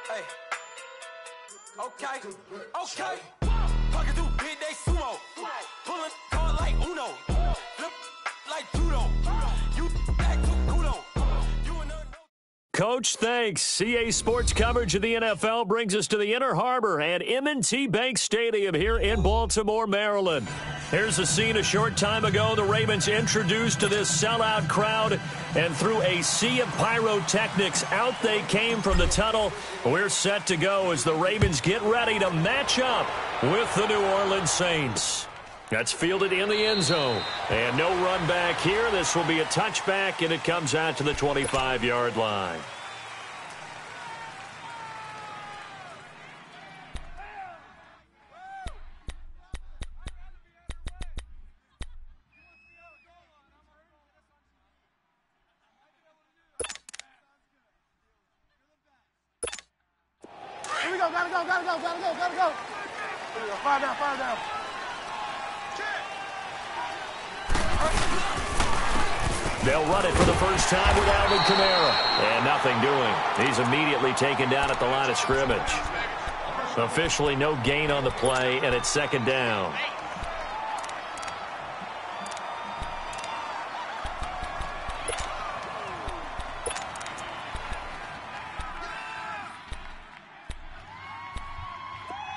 Hey. Okay. Walking through big day sumo. Pulling card like Uno. Flip like judo. You act too kudo. Coach, thanks. CA Sports coverage of the NFL brings us to the Inner Harbor at M&T Bank Stadium here in Baltimore, Maryland. Here's a scene a short time ago. The Ravens introduced to this sellout crowd, and through a sea of pyrotechnics, out they came from the tunnel. We're set to go as the Ravens get ready to match up with the New Orleans Saints. That's fielded in the end zone. And no run back here. This will be a touchback, and it comes out to the 25-yard line. Here we go, gotta go. Here we go, fire down. They'll run it for the first time with Alvin Kamara. And nothing doing. He's immediately taken down at the line of scrimmage. Officially no gain on the play, and it's second down.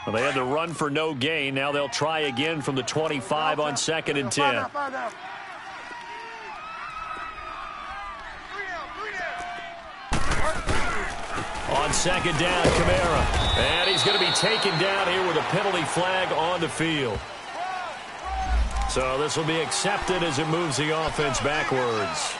Well, they had to run for no gain. Now they'll try again from the 25 on 2nd and 10. On second down, Kamara. And he's going to be taken down here with a penalty flag on the field. So this will be accepted as it moves the offense backwards.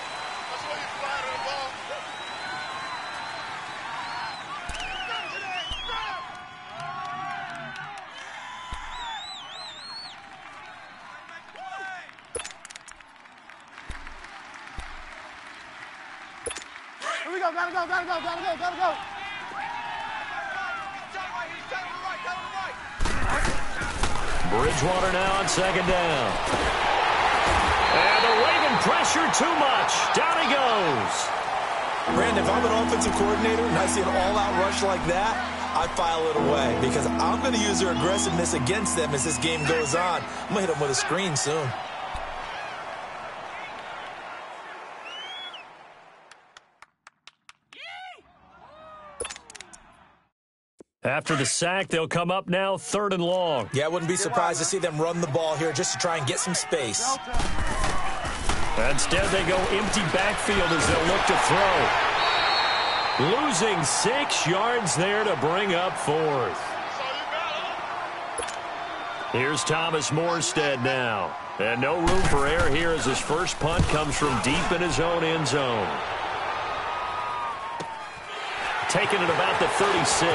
Here we go, gotta go. Bridgewater now on second down. And the Raven pressure too much. Down he goes. Brandon, if I'm an offensive coordinator and I see an all-out rush like that, I file it away because I'm going to use their aggressiveness against them as this game goes on. I'm going to hit them with a screen soon. After the sack, they'll come up now 3rd and long. Yeah, I wouldn't be surprised to see them run the ball here just to try and get some space. Instead, they go empty backfield as they'll look to throw. Losing 6 yards there to bring up 4th. Here's Thomas Morstead now. And no room for error here as his first punt comes from deep in his own end zone. Taken at about the 36.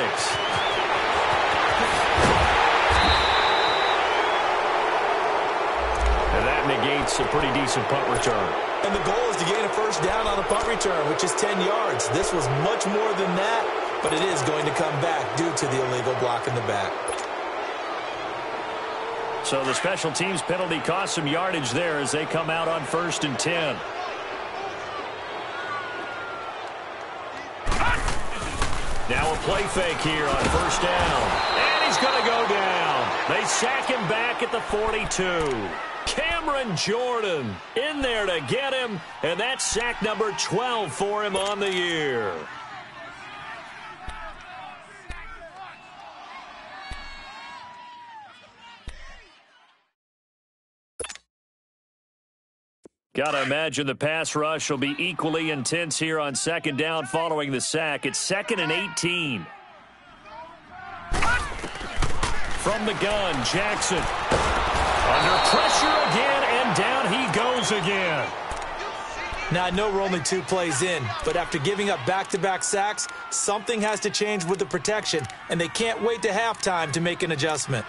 And that negates a pretty decent punt return. And the goal is to gain a first down on a punt return, which is 10 yards. This was much more than that, but it is going to come back due to the illegal block in the back. So the special teams penalty cost some yardage there as they come out on 1st and 10. Now a play fake here on 1st down. And he's going to go down. They sack him back at the 42. Cameron Jordan in there to get him. And that's sack number 12 for him on the year. Got to imagine the pass rush will be equally intense here on 2nd down following the sack. It's 2nd and 18. From the gun, Jackson. Under pressure again, and down he goes again. Now, I know we're only 2 plays in, but after giving up back-to-back sacks, something has to change with the protection, and they can't wait to halftime to make an adjustment.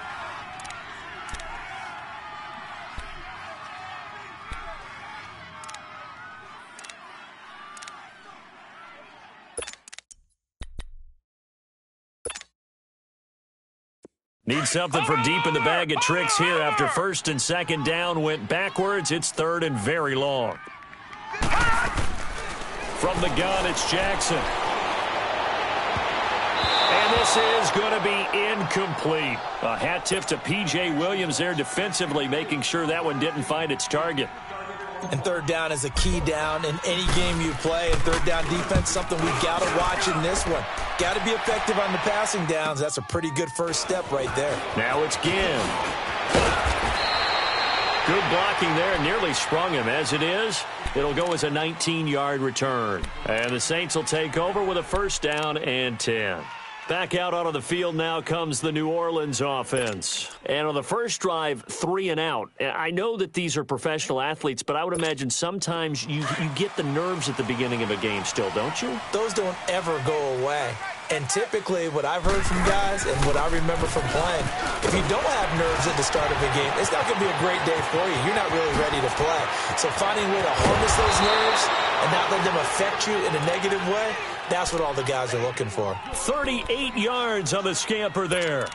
Need something from deep in the bag of tricks here after first and second down went backwards. It's third and very long. From the gun, it's Jackson. And this is going to be incomplete. A hat tip to P.J. Williams there defensively, making sure that one didn't find its target. And third down is a key down in any game you play. And third down defense, something we've got to watch in this one. Got to be effective on the passing downs. That's a pretty good first step right there. Now it's Ginn. Good blocking there. Nearly sprung him. As it is, it'll go as a 19-yard return. And the Saints will take over with a first down and 10. Back out onto the field now comes the New Orleans offense. And on the first drive, 3 and out. I know that these are professional athletes, but I would imagine sometimes you get the nerves at the beginning of a game still, don't you? Those don't ever go away. And typically what I've heard from guys and what I remember from playing, if you don't have nerves at the start of a game, it's not going to be a great day for you. You're not really ready to play. So finding a way to harness those nerves and not let them affect you in a negative way, that's what all the guys are looking for. 38 yards on the scamper there.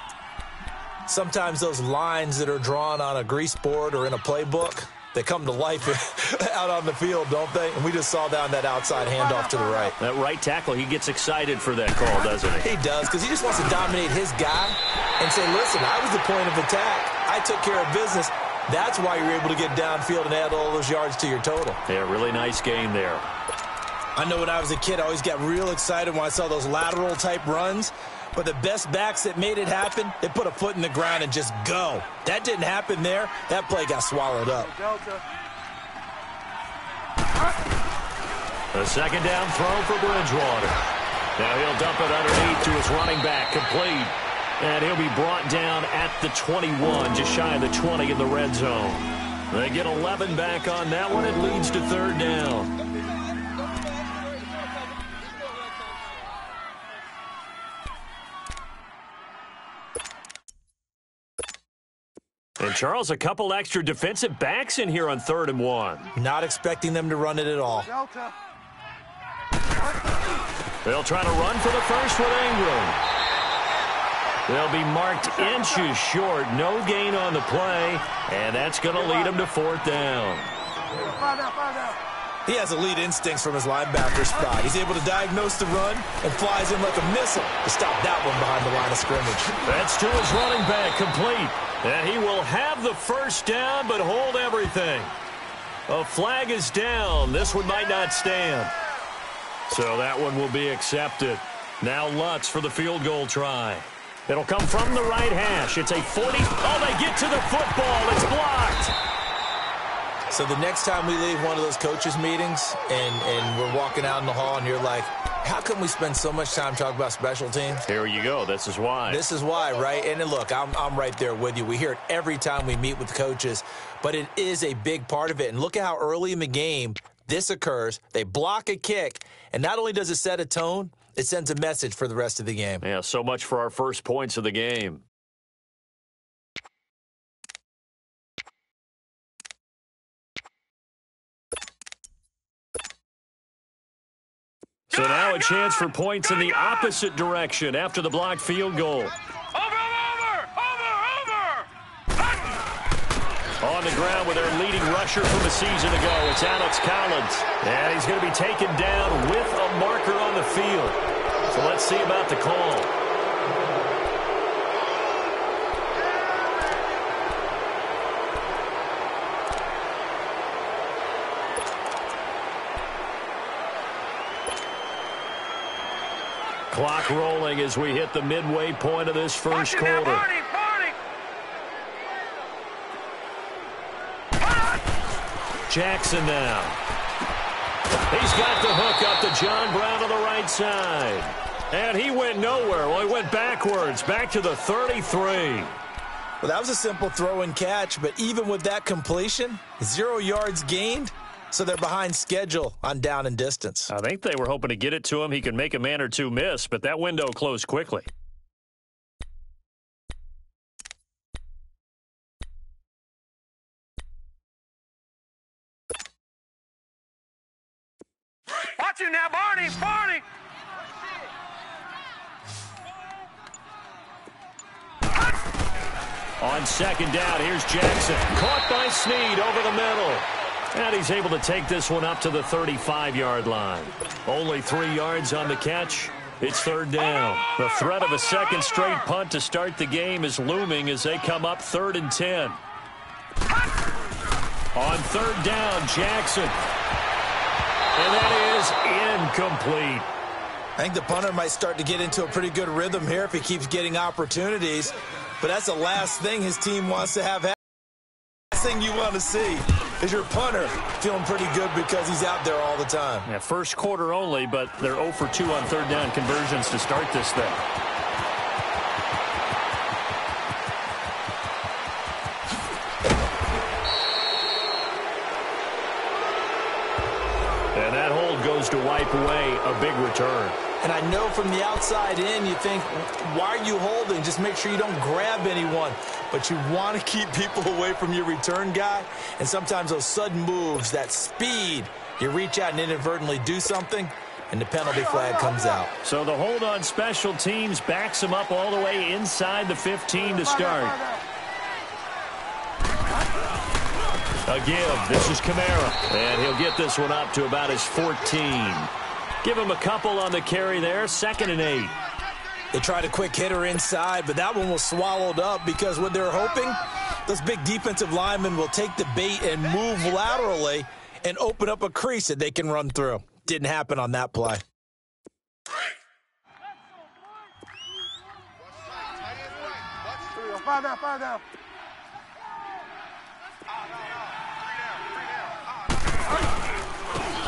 Sometimes those lines that are drawn on a grease board or in a playbook, they come to life out on the field, don't they? And we just saw down that outside handoff to the right. That right tackle, he gets excited for that call, doesn't he? He does, because he just wants to dominate his guy and say, listen, I was the point of attack. I took care of business. That's why you're able to get downfield and add all those yards to your total. Yeah, really nice game there. I know when I was a kid, I always got real excited when I saw those lateral-type runs. But the best backs that made it happen, they put a foot in the ground and just go. That didn't happen there. That play got swallowed up. A second down throw for Bridgewater. Now he'll dump it underneath to his running back, complete. And he'll be brought down at the 21, just shy of the 20 in the red zone. They get 11 back on that one. It leads to third down. And, Charles, a couple extra defensive backs in here on 3rd and 1. Not expecting them to run it at all. They'll try to run for the first with Ingram. They'll be marked inches short. No gain on the play, and that's going to lead them to 4th down. He has elite instincts from his linebacker spot. He's able to diagnose the run and flies in like a missile to stop that one behind the line of scrimmage. That's to his running back, complete. And he will have the first down, but hold everything. A flag is down. This one might not stand. So that one will be accepted. Now Lutz for the field goal try. It'll come from the right hash. It's a 40. Oh, they get to the football. It's blocked. So the next time we leave one of those coaches' meetings and we're walking out in the hall and you're like, how come we spend so much time talking about special teams? Here you go. This is why. This is why, right? And look, I'm right there with you. We hear it every time we meet with coaches, but it is a big part of it. And look at how early in the game this occurs. They block a kick, and not only does it set a tone, it sends a message for the rest of the game. Yeah, so much for our first points of the game. So now a chance for points in the opposite direction after the blocked field goal. Over! On the ground with their leading rusher from a season ago, it's Alex Collins. And he's going to be taken down with a marker on the field. So let's see about the call. Clock rolling as we hit the midway point of this first quarter. Jackson now. He's got the hook up to John Brown on the right side. And he went nowhere. Well, he went backwards, back to the 33. Well, that was a simple throw and catch, but even with that completion, 0 yards gained. So they're behind schedule on down and distance. I think they were hoping to get it to him. He could make a man or two miss, but that window closed quickly. Watch you now, Barney! On second down, here's Jackson. Caught by Snead over the middle. And he's able to take this one up to the 35-yard line. Only 3 yards on the catch. It's third down. The threat of a second straight punt to start the game is looming as they come up 3rd and 10. On third down, Jackson. And that is incomplete. I think the punter might start to get into a pretty good rhythm here if he keeps getting opportunities. But that's the last thing his team wants to have. Last thing you want to see is your punter feeling pretty good because he's out there all the time. Yeah, first quarter only, but they're 0 for 2 on third down conversions to start this thing. And that hold goes to wipe away a big return. And I know from the outside in, you think, why are you holding? Just make sure you don't grab anyone. But you want to keep people away from your return guy. And sometimes those sudden moves, that speed, you reach out and inadvertently do something, and the penalty flag comes out. So the hold on special teams backs him up all the way inside the 15 to start. A give. This is Kamara. And he'll get this one up to about his 14. Give him a couple on the carry there. 2nd and 8. They tried a quick hitter inside, but that one was swallowed up because what they're hoping, those big defensive linemen will take the bait and move laterally and open up a crease that they can run through. Didn't happen on that play. Five down.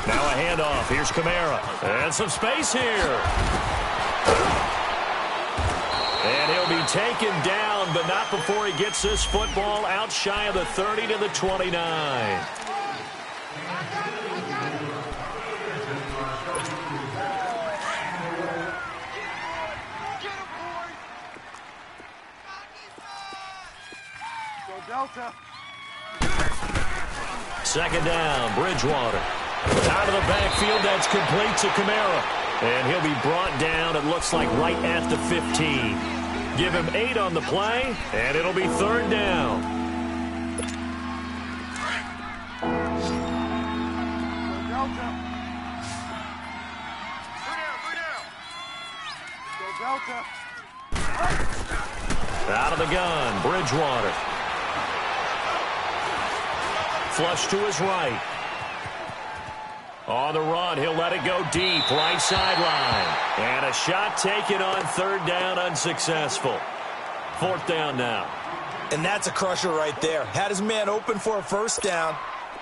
Now a handoff. Here's Kamara. And some space here. And he'll be taken down, but not before he gets this football out shy of the 30 to the 29. Go Delta. Second down, Bridgewater. Out of the backfield, that's complete to Kamara. And he'll be brought down, it looks like, right at the 15. Give him 8 on the play, and it'll be third down. Go Delta. Go Delta. Out of the gun, Bridgewater. Flush to his right. On the run, he'll let it go deep, right sideline. And a shot taken on third down, unsuccessful. Fourth down now. And that's a crusher right there. Had his man open for a first down,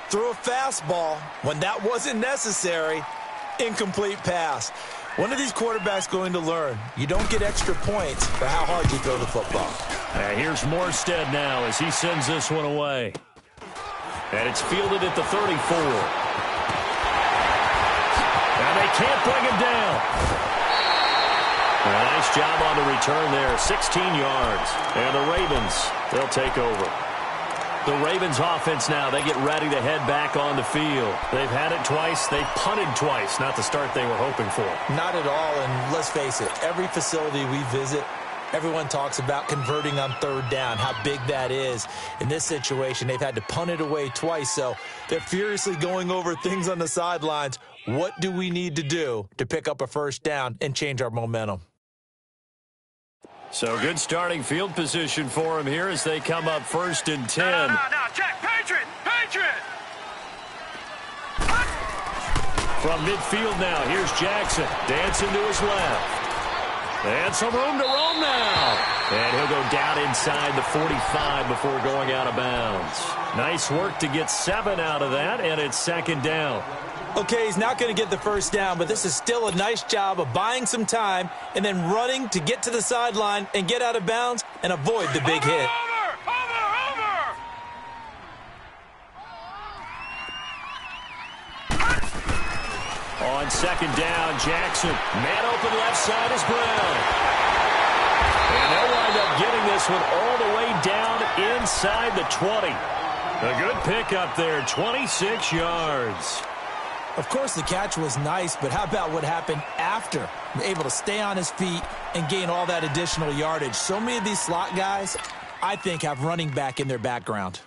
threw a fastball when that wasn't necessary, incomplete pass. One of these quarterbacks going to learn, you don't get extra points for how hard you throw the football. And here's Morstead now as he sends this one away. And it's fielded at the 34. And they can't bring him down. A nice job on the return there. 16 yards. And the Ravens, they'll take over. The Ravens offense now, they get ready to head back on the field. They've had it twice. They've punted twice. Not the start they were hoping for. Not at all. And let's face it, every facility we visit, everyone talks about converting on third down, how big that is. In this situation, they've had to punt it away twice, so they're furiously going over things on the sidelines. What do we need to do to pick up a first down and change our momentum? So good starting field position for him here as they come up 1st and 10. No, Jack, Patriot! From midfield now, here's Jackson. Dancing to his left. And some room to roam now. And he'll go down inside the 45 before going out of bounds. Nice work to get 7 out of that, and it's second down. Okay, he's not going to get the first down, but this is still a nice job of buying some time and then running to get to the sideline and get out of bounds and avoid the big hit. On second down, Jackson. Man open left side is Brown. And they'll wind up getting this one all the way down inside the 20. A good pickup there, 26 yards. Of course, the catch was nice, but how about what happened after? Able to stay on his feet and gain all that additional yardage. So many of these slot guys, I think, have running back in their background.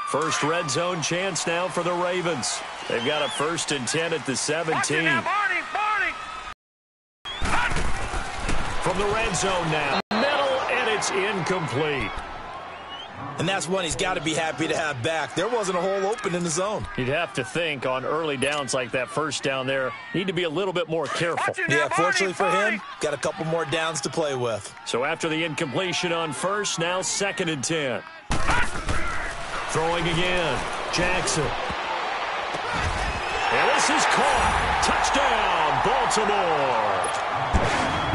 First red zone chance now for the Ravens. They've got a 1st and 10 at the 17. From the red zone now. Middle, and it's incomplete. And that's one he's got to be happy to have back. There wasn't a hole open in the zone. You'd have to think on early downs like that first down there, need to be a little bit more careful. Yeah, fortunately for him, got a couple more downs to play with. So after the incompletion on first, now 2nd and 10. Throwing again. Jackson. And this is caught. Touchdown, Baltimore.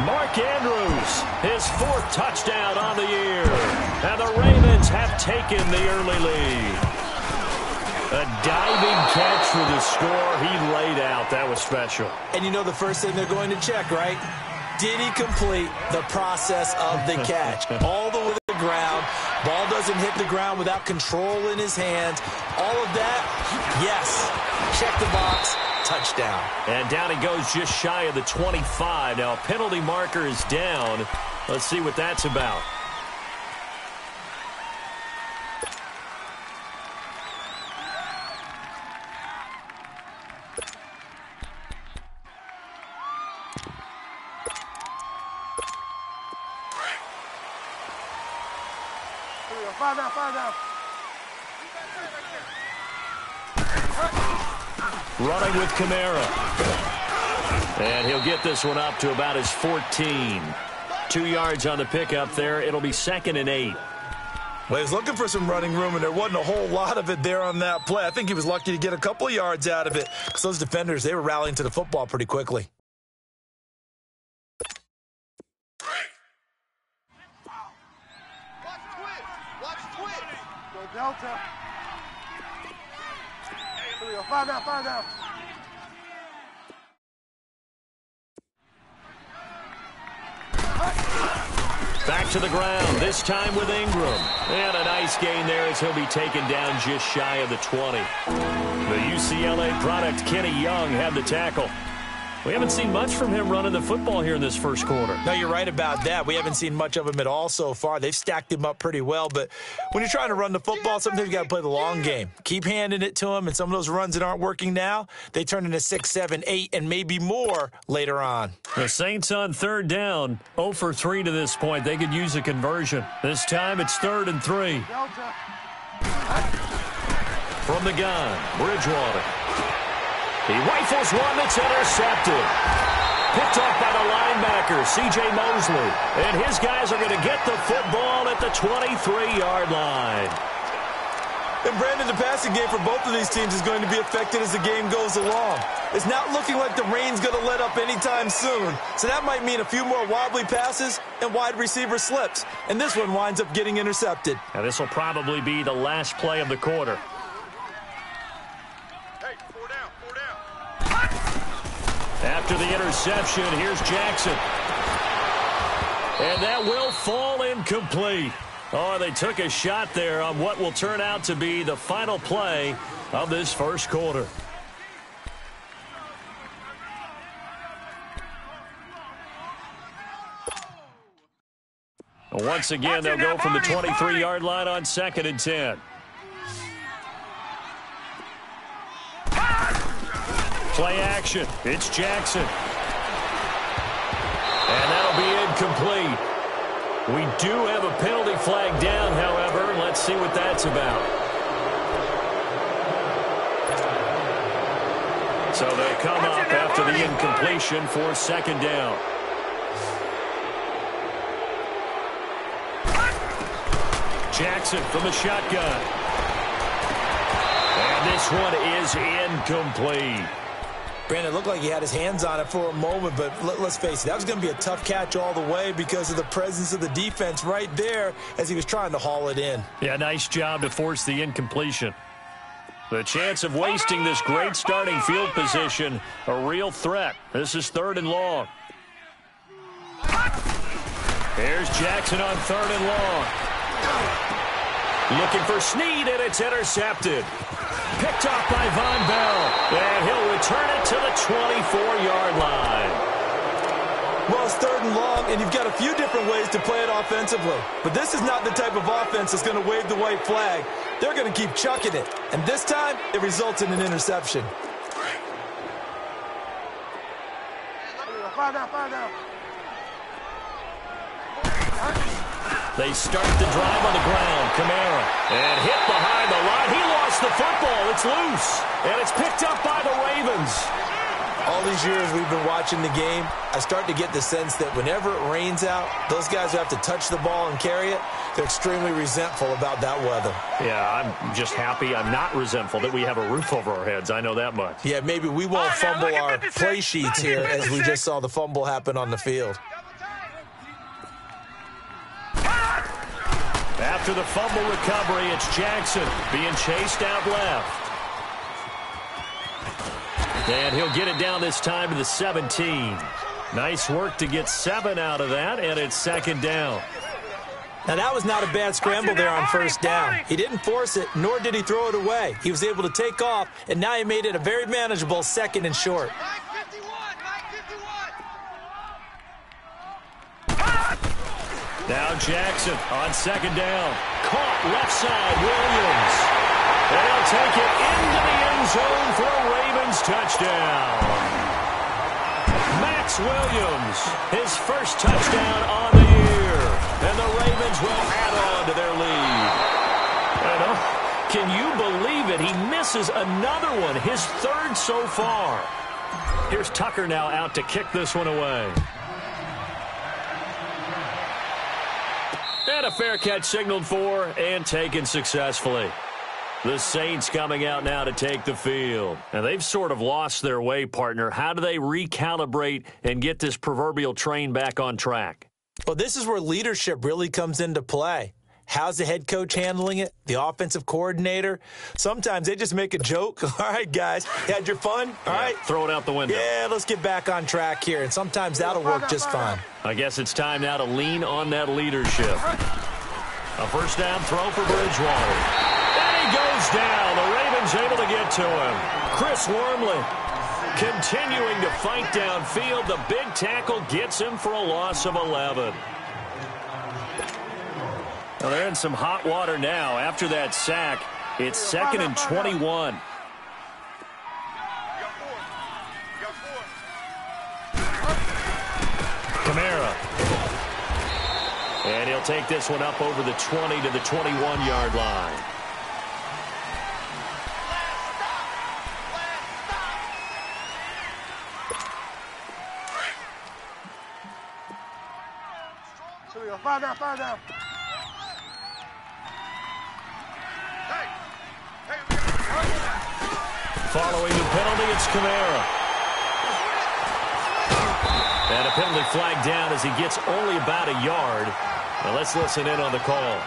Mark Andrews, his 4th touchdown on the year. And the Ravens have taken the early lead. A diving catch for the score. He laid out. That was special. And you know the first thing they're going to check, right? Did he complete the process of the catch? All the way to the ground. Ball doesn't hit the ground without control in his hands. All of that, yes. Check the box. Touchdown. And down he goes just shy of the 25. Now a penalty marker is down. Let's see what that's about. Five down. Running with Kamara. And he'll get this one up to about his 14. 2 yards on the pickup there. It'll be 2nd and 8. Well, he was looking for some running room, and there wasn't a whole lot of it there on that play. I think he was lucky to get a couple of yards out of it because those defenders, they were rallying to the football pretty quickly. Watch twitch. Go Delta. Here we go. Five down. Back to the ground, this time with Ingram. And a nice gain there as he'll be taken down just shy of the 20. The UCLA product, Kenny Young, had the tackle. We haven't seen much from him running the football here in this first quarter. No, you're right about that. We haven't seen much of him at all so far. They've stacked him up pretty well, but when you're trying to run the football, sometimes you got to play the long game. Keep handing it to him, and some of those runs that aren't working now, they turn into 6, 7, 8, and maybe more later on. The Saints on 3rd down, 0 for 3 to this point. They could use a conversion. This time it's 3rd and 3. From the gun, Bridgewater. He rifles one that's intercepted. Picked off by the linebacker, C.J. Mosley. And his guys are going to get the football at the 23-yard line. And, Brandon, the passing game for both of these teams is going to be affected as the game goes along. It's not looking like the rain's going to let up anytime soon. So that might mean a few more wobbly passes and wide receiver slips. And this one winds up getting intercepted. Now, this will probably be the last play of the quarter. After the interception, here's Jackson. And that will fall incomplete. Oh, they took a shot there on what will turn out to be the final play of this first quarter. Once again, they'll go from the 23-yard line on 2nd and 10. Play action. It's Jackson. And that'll be incomplete. We do have a penalty flag down, however. Let's see what that's about. So they come up after the incompletion for 2nd down. Jackson from the shotgun. And this one is incomplete. Brandon, it looked like he had his hands on it for a moment, but let's face it, that was going to be a tough catch all the way because of the presence of the defense right there as he was trying to haul it in. Yeah, nice job to force the incompletion. The chance of wasting this great starting field position, a real threat. This is 3rd and long. Here's Jackson on 3rd and long. Looking for Snead, and it's intercepted. Picked off by Von Bell, and he'll return it to the 24-yard line. Well, it's 3rd and long, and you've got a few different ways to play it offensively. But this is not the type of offense that's going to wave the white flag. They're going to keep chucking it. And this time, it results in an interception. They start the drive on the ground. Kamara. And hit behind the line. He lost the football. It's loose. And it's picked up by the Ravens. All these years we've been watching the game, I start to get the sense that whenever it rains out, those guys who have to touch the ball and carry it, they're extremely resentful about that weather. Yeah, I'm just happy I'm not resentful that we have a roof over our heads. I know that much. Yeah, maybe we won't fumble our play sheets here as we just saw the fumble happen on the field. After the fumble recovery, it's Jackson being chased out left. And he'll get it down this time to the 17. Nice work to get 7 out of that, and it's 2nd down. Now, that was not a bad scramble there on 1st down. He didn't force it, nor did he throw it away. He was able to take off, and now he made it a very manageable 2nd and short. Now Jackson on 2nd down. Caught left side, Williams. And he'll take it into the end zone for a Ravens touchdown. Max Williams, his first touchdown on the year. And the Ravens will add on to their lead. Can you believe it? He misses another one, his 3rd so far. Here's Tucker now out to kick this one away. And a fair catch signaled for and taken successfully. The Saints coming out now to take the field. And they've sort of lost their way, partner. How do they recalibrate and get this proverbial train back on track? Well, this is where leadership really comes into play. How's the head coach handling it? The offensive coordinator? Sometimes they just make a joke. All right, guys, had your fun? All right. Throw it out the window. Yeah, let's get back on track here. And sometimes that'll work just fine. I guess it's time now to lean on that leadership. A 1st down throw for Bridgewater. And he goes down. The Ravens able to get to him. Chris Wormley continuing to fight downfield. The big tackle gets him for a loss of 11. Well, they're in some hot water now. After that sack, it's 2nd and 21. Kamara. And he'll take this one up over the 20 to the 21-yard line. Fire down. Following the penalty, it's Kamara. And a penalty flag down as he gets only about a yard. Now let's listen in on the call.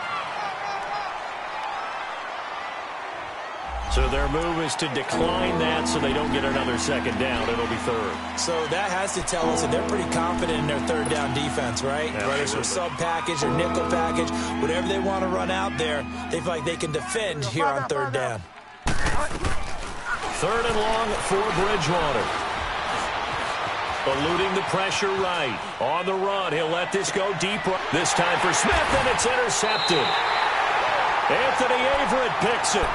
So their move is to decline that so they don't get another 2nd down. It'll be 3rd. So that has to tell us that they're pretty confident in their 3rd down defense, right? Absolutely. Whether it's a sub package or nickel package, whatever they want to run out there, they feel like they can defend here on 3rd down. 3rd and long for Bridgewater. Eluding the pressure right. On the run, he'll let this go deep. This time for Smith, and it's intercepted. Anthony Averett picks it.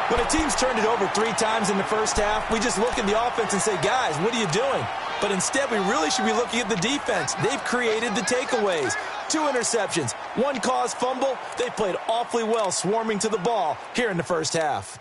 When a team's turned it over 3 times in the 1st half, we just look at the offense and say, guys, what are you doing? But instead, we really should be looking at the defense. They've created the takeaways. 2 interceptions, 1 caused fumble. They played awfully well swarming to the ball here in the 1st half.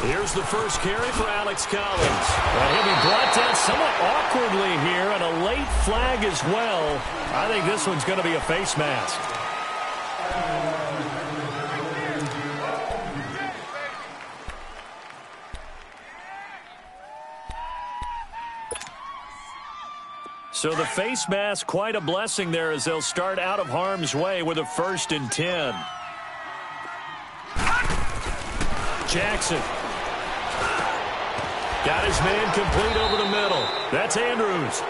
Here's the first carry for Alex Collins. And he'll be brought down somewhat awkwardly here, and a late flag as well. I think this one's going to be a face mask. So the face mask, quite a blessing there as they'll start out of harm's way with a 1st and 10. Jackson Got his man complete over the middle. That's Andrews.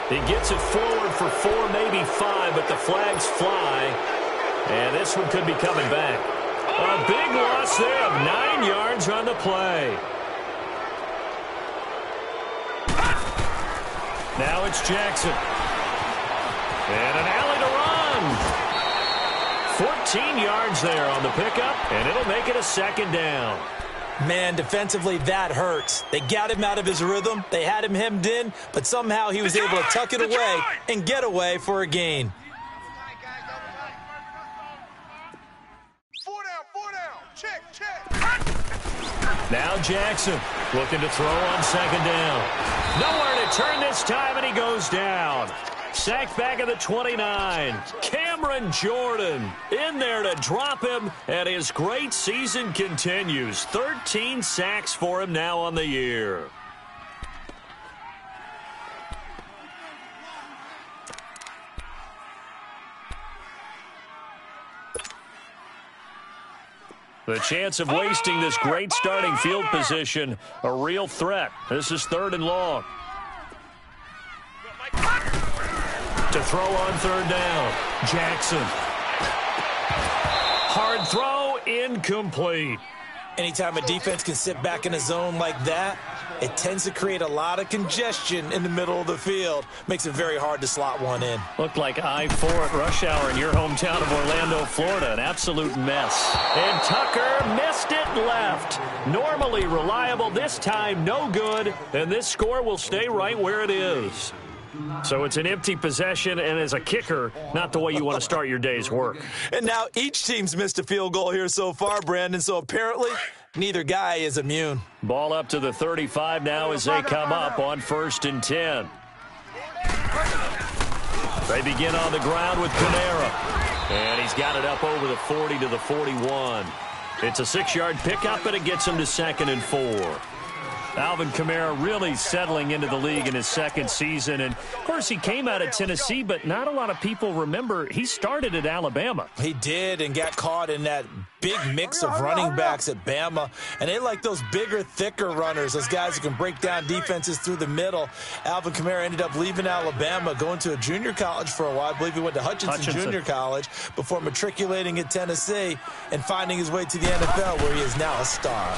He gets it forward for 4, maybe 5, but the flags fly. And this one could be coming back. A big loss there of 9 yards on the play. Now it's Jackson. And an alley to run. 14 yards there on the pickup, and it'll make it a second down. Man, defensively, that hurts. They got him out of his rhythm. They had him hemmed in, but somehow he was able to tuck it away and get away for a gain. 4 down. Check. Now Jackson looking to throw on second down. Nowhere to turn this time, and he goes down. Sacked back at the 29. Cameron Jordan in there to drop him, and his great season continues. 13 sacks for him now on the year. The chance of wasting this great starting field position, a real threat. This is 3rd and long. To throw on 3rd down. Jackson. Hard throw, incomplete. Anytime a defense can sit back in a zone like that, it tends to create a lot of congestion in the middle of the field. Makes it very hard to slot one in. Looked like I-4 at rush hour in your hometown of Orlando, Florida. An absolute mess. And Tucker missed it left. Normally reliable, this time no good. And this score will stay right where it is. So it's an empty possession, and as a kicker, not the way you want to start your day's work. And now each team's missed a field goal here so far, Brandon, so apparently neither guy is immune. Ball up to the 35 now as they come up on 1st and 10. They begin on the ground with Panera. And he's got it up over the 40 to the 41. It's a 6-yard pickup, and it gets him to 2nd and 4. Alvin Kamara really settling into the league in his 2nd season. And, of course, he came out of Tennessee, but not a lot of people remember he started at Alabama. He did, and got caught in that big mix of running backs at Bama. And they like those bigger, thicker runners, those guys who can break down defenses through the middle. Alvin Kamara ended up leaving Alabama, going to a junior college for a while. I believe he went to Hutchinson Junior College before matriculating at Tennessee and finding his way to the NFL, where he is now a star.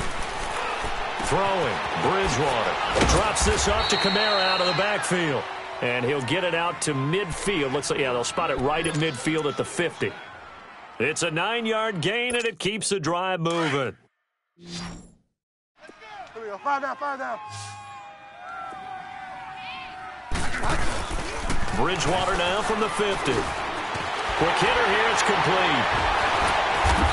Throwing, Bridgewater drops this off to Kamara out of the backfield. And he'll get it out to midfield. Looks like, yeah, they'll spot it right at midfield at the 50. It's a 9-yard gain, and it keeps the drive moving. Here we go. 5 down. Bridgewater now from the 50. Quick hitter here, it's complete.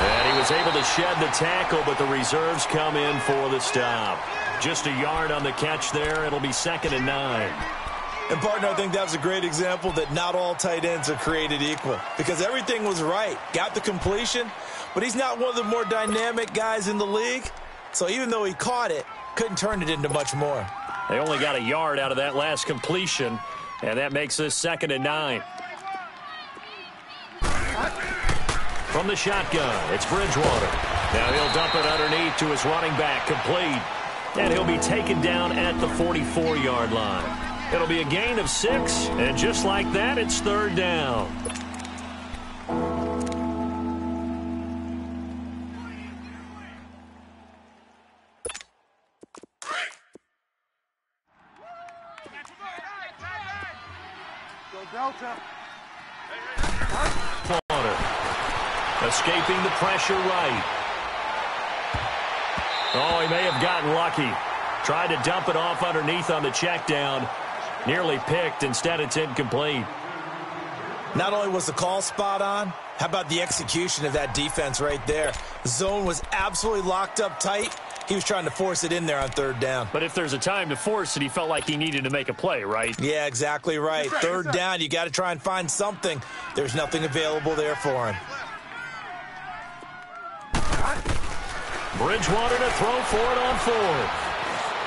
And he was able to shed the tackle, but the reserves come in for the stop. Just a yard on the catch there. It'll be 2nd and 9. And, partner, I think that was a great example that not all tight ends are created equal, because everything was right. Got the completion, but he's not one of the more dynamic guys in the league. So even though he caught it, couldn't turn it into much more. They only got a yard out of that last completion, and that makes this 2nd and 9. From the shotgun, it's Bridgewater. Now he'll dump it underneath to his running back, complete. And he'll be taken down at the 44-yard line. It'll be a gain of 6, and just like that, it's 3rd down. Escaping the pressure right. Oh, he may have gotten lucky. Tried to dump it off underneath on the check down. Nearly picked. Instead, it's incomplete. Not only was the call spot on, how about the execution of that defense right there? The zone was absolutely locked up tight. He was trying to force it in there on 3rd down. But if there's a time to force it, he felt like he needed to make a play, right? Yeah, exactly right. 3rd down, you got to try and find something. There's nothing available there for him. Bridgewater to throw for it on 4th.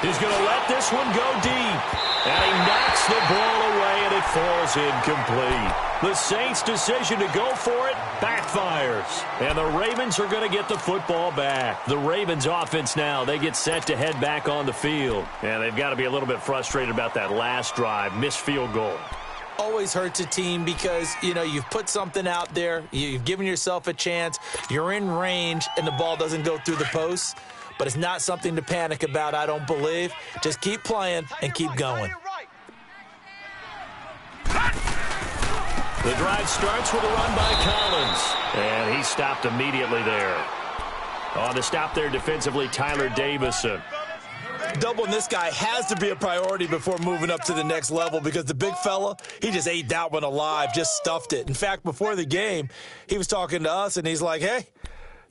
He's going to let this one go deep. And he knocks the ball away, and falls incomplete. The Saints' decision to go for it backfires. And the Ravens are going to get the football back. The Ravens offense now, they get set to head back on the field. And they've got to be a little bit frustrated about that last drive, missed field goal. Always hurts a team because, you've put something out there. You've given yourself a chance. You're in range, and the ball doesn't go through the posts. But it's not something to panic about, I don't believe. Just keep playing and keep going. The drive starts with a run by Collins. And he stopped immediately there. On the stop there defensively, Tyler Davison. Doubling this guy has to be a priority before moving up to the next level because the big fella, he just ate that one alive, just stuffed it. In fact, before the game, he was talking to us, and he's like, hey,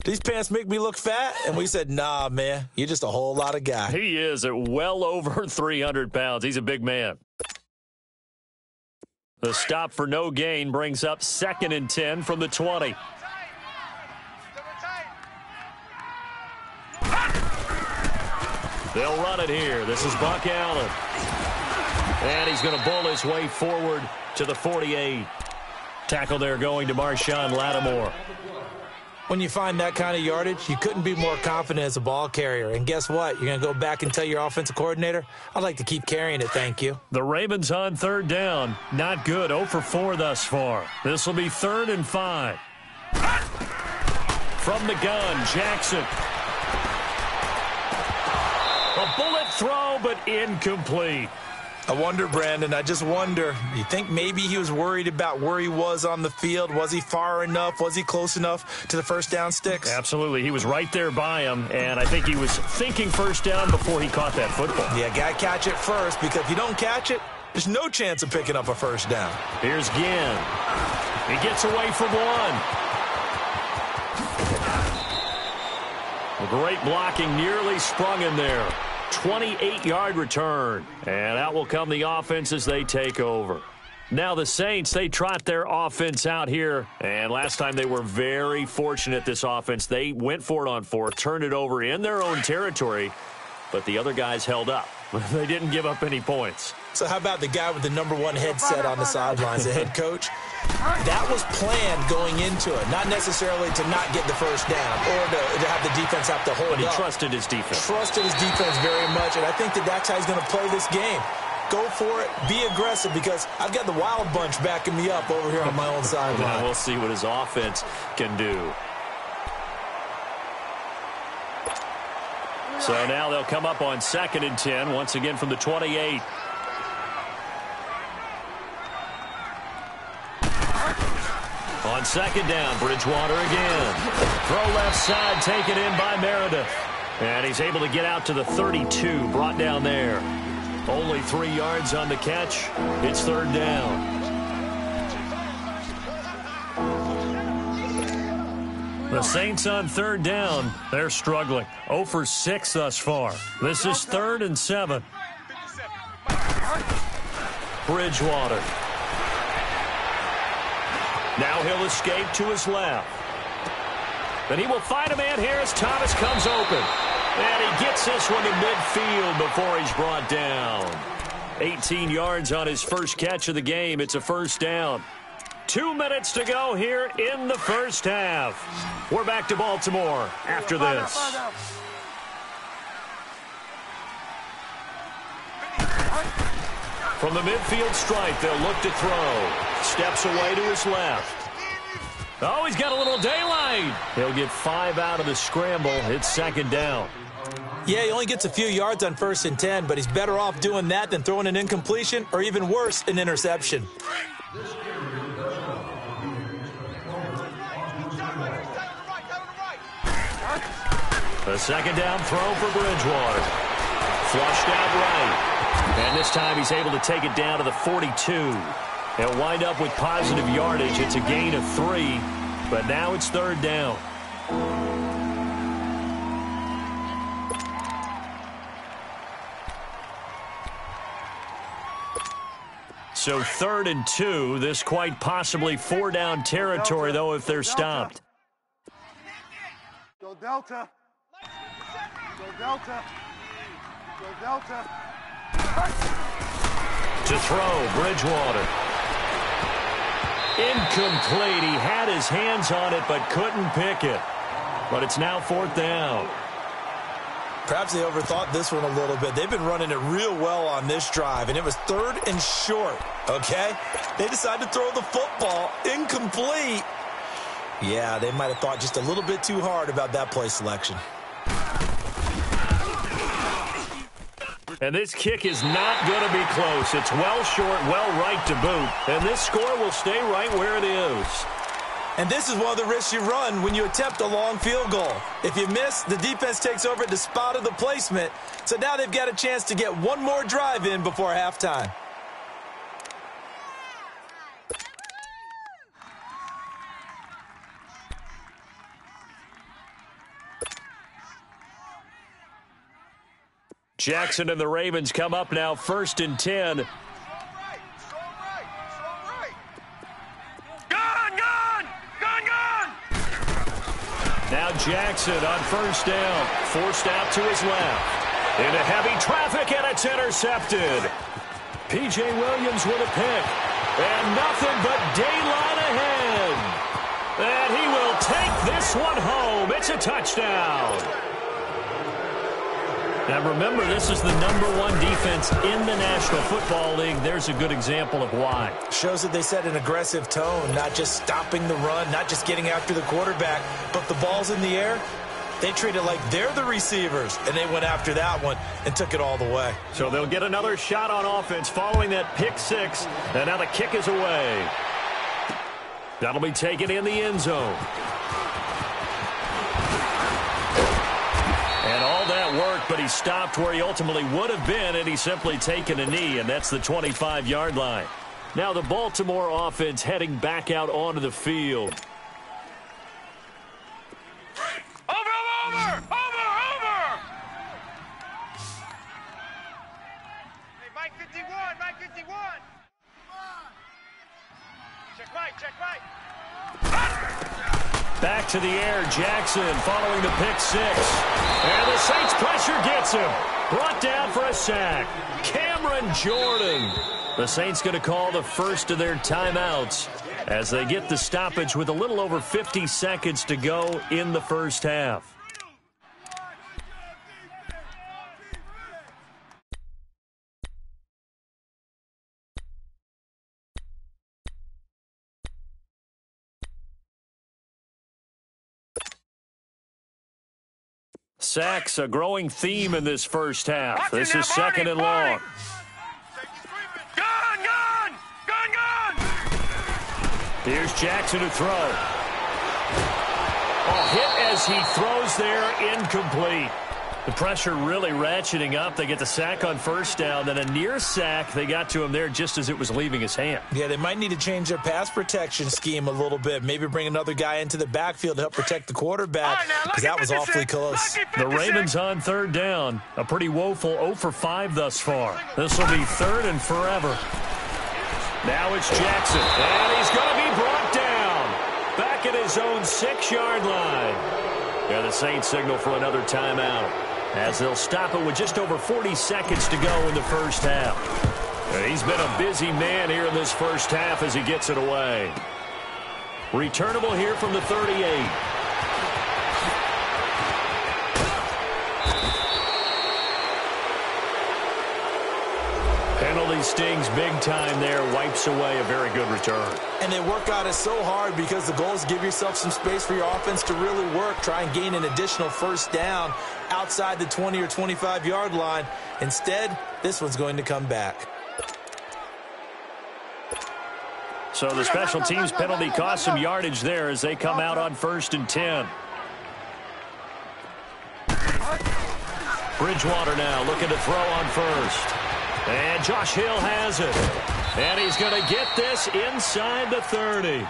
these pants make me look fat? And we said, nah, man, you're just a whole lot of guy. He is at well over 300 pounds. He's a big man. The stop for no gain brings up 2nd and 10 from the 20. They'll run it here. This is Buck Allen. And he's going to bull his way forward to the 48. Tackle there going to Marshawn Lattimore. When you find that kind of yardage, you couldn't be more confident as a ball carrier. And guess what? You're going to go back and tell your offensive coordinator, I'd like to keep carrying it, thank you. The Ravens on 3rd down. Not good. 0 for 4 thus far. This will be 3rd and 5. From the gun, Jackson. A bullet throw, but incomplete. I wonder, Brandon, I just wonder, you think maybe he was worried about where he was on the field? Was he far enough? Was he close enough to the first down sticks? Absolutely. He was right there by him, and I think he was thinking first down before he caught that football. Yeah, got to catch it first, because if you don't catch it, there's no chance of picking up a first down. Here's Ginn. He gets away from one. Great blocking, nearly sprung in there. 28-yard return. And out will come the offense as they take over. Now the Saints, they trot their offense out here. And last time they were very fortunate, this offense. They went for it on 4th, turned it over in their own territory. But the other guys held up. They didn't give up any points. So how about the guy with the #1 headset on the sidelines, the head coach? That was planned going into it, not necessarily to not get the first down or to have the defense have to hold up. But he trusted his defense. Trusted his defense very much, and I think that's how he's going to play this game. Go for it, be aggressive, because I've got the wild bunch backing me up over here on my own sideline. We'll see what his offense can do. So now they'll come up on 2nd and 10, once again from the 28. On 2nd down, Bridgewater again. Throw left side, taken in by Meredith. And he's able to get out to the 32, brought down there. Only 3 yards on the catch. It's 3rd down. The Saints on 3rd down. They're struggling. 0 for 6 thus far. This is 3rd and 7. Bridgewater. Now he'll escape to his left. Then he will find a man here as Thomas comes open. And he gets this one to midfield before he's brought down. 18 yards on his first catch of the game. It's a 1st down. 2 minutes to go here in the first half. We're back to Baltimore after this. From the midfield stripe, they'll look to throw. Steps away to his left. Oh, he's got a little daylight. He'll get 5 out of the scramble. It's 2nd down. Yeah, he only gets a few yards on 1st and 10, but he's better off doing that than throwing an incompletion or even worse, an interception. The 2nd down throw for Bridgewater. Flushed out right. And this time he's able to take it down to the 42. He'll wind up with positive yardage. It's a gain of 3, but now it's 3rd down. So 3rd and 2. This quite possibly 4-down territory, though, if they're stopped. Go Delta. Go Delta. Go Delta. To throw, Bridgewater. Incomplete. He had his hands on it but couldn't pick it. But it's now 4th down. Perhaps they overthought this one a little bit. They've been running it real well on this drive, and it was 3rd and short, okay? They decided to throw the football incomplete. Yeah, they might have thought just a little bit too hard about that play selection. And this kick is not going to be close. It's well short, well right to boot. And this score will stay right where it is. And this is one of the risks you run when you attempt a long field goal. If you miss, the defense takes over at the spot of the placement. So now they've got a chance to get one more drive in before halftime. Jackson and the Ravens come up now 1st and 10. Now Jackson on 1st down, forced out to his left. Into heavy traffic, and it's intercepted. P.J. Williams with a pick. And nothing but daylight ahead. And he will take this one home. It's a touchdown. Now remember, this is the #1 defense in the National Football League. There's a good example of why. Shows that they set an aggressive tone, not just stopping the run, not just getting after the quarterback, but the ball's in the air. They treat it like they're the receivers, and they went after that one and took it all the way. So they'll get another shot on offense following that pick six, and now the kick is away. That'll be taken in the end zone. And all that work, but he stopped where he ultimately would have been, and he's simply taken a knee, and that's the 25-yard line. Now the Baltimore offense heading back out onto the field. Over! Hey, Mike 51! Check right! Back to the air, Jackson following the pick six. And the Saints pressure gets him. Brought down for a sack. Cameron Jordan. The Saints going to call the first of their timeouts as they get the stoppage with a little over 50 seconds to go in the first half. Sacks, a growing theme in this first half. This is second and long. Gun! Here's Jackson to throw. Oh, hit as he throws there, incomplete. The pressure really ratcheting up. They get the sack on first down, then a near sack. They got to him there just as it was leaving his hand. Yeah, they might need to change their pass protection scheme a little bit. Maybe bring another guy into the backfield to help protect the quarterback, because that was awfully close. The Ravens on third down. A pretty woeful 0 for 5 thus far. This will be third and forever. Now it's Jackson, and he's going to be brought down. Back at his own 6-yard line. Yeah, the Saints signal for another timeout, as they'll stop it with just over 40 seconds to go in the first half. And he's been a busy man here in this first half as he gets it away. Returnable here from the 38. Penalty stings big time there, wipes away a very good return. And they work on it so hard because the goal is give yourself some space for your offense to really work. Try and gain an additional first down outside the 20 or 25-yard line. Instead, this one's going to come back. So the special teams penalty cost some yardage there as they come out on 1st and 10. Bridgewater now looking to throw on first. And Josh Hill has it. And he's going to get this inside the 30.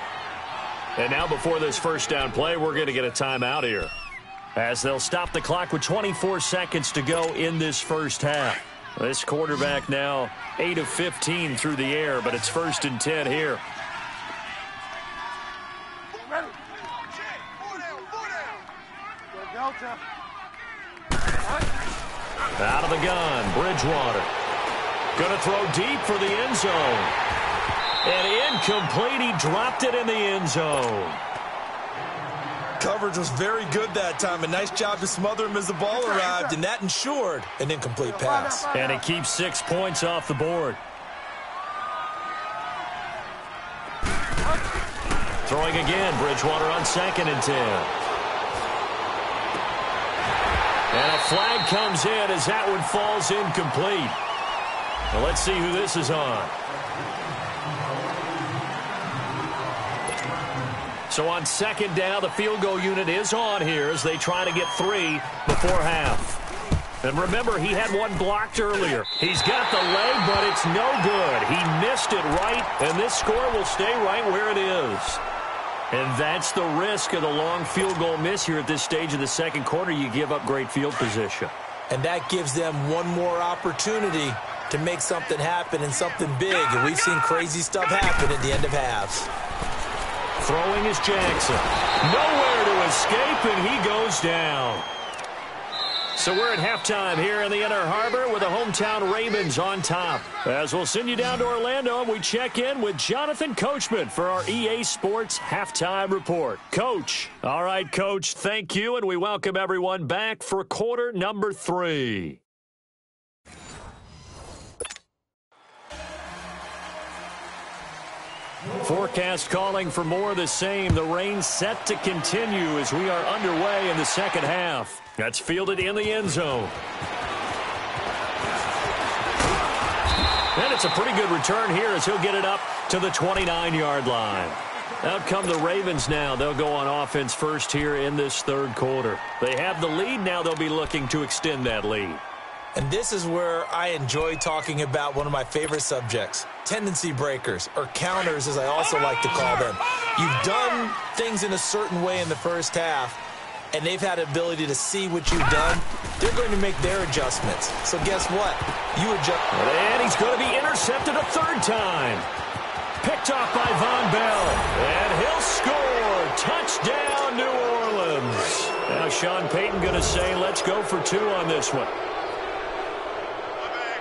And now before this first down play, we're going to get a timeout here, as they'll stop the clock with 24 seconds to go in this first half. This quarterback now 8 of 15 through the air, but it's 1st and 10 here. Out of the gun, Bridgewater. Going to throw deep for the end zone. And incomplete. He dropped it in the end zone. Coverage was very good that time. A nice job to smother him as the ball arrived, and that ensured an incomplete pass. And it keeps 6 points off the board. Throwing again, Bridgewater on 2nd and 10. And a flag comes in as that one falls incomplete. Well, let's see who this is on. So on 2nd down, the field goal unit is on here as they try to get 3 before half. And remember, he had one blocked earlier. He's got the leg, but it's no good. He missed it right, and this score will stay right where it is. And that's the risk of the long field goal miss here at this stage of the second quarter. You give up great field position. And that gives them one more opportunity to make something happen and something big. And we've seen crazy stuff happen at the end of halves. Throwing is Jackson. Nowhere to escape, and he goes down. So we're at halftime here in the Inner Harbor with the hometown Ravens on top. As we'll send you down to Orlando, and we check in with Jonathan Coachman for our EA Sports Halftime Report. Coach. All right, Coach, thank you, and we welcome everyone back for quarter number 3. Forecast calling for more of the same. The rain set to continue as we are underway in the second half. That's fielded in the end zone. And it's a pretty good return here as he'll get it up to the 29-yard line. Out come the Ravens now. They'll go on offense first here in this third quarter. They have the lead. Now they'll be looking to extend that lead. And this is where I enjoy talking about one of my favorite subjects, tendency breakers, or counters as I also like to call them. You've done things in a certain way in the first half, and they've had the ability to see what you've done. They're going to make their adjustments. So guess what? You adjust. And he's going to be intercepted a third time. Picked off by Von Bell. And he'll score. Touchdown, New Orleans. Now Sean Payton going to say, let's go for 2 on this one.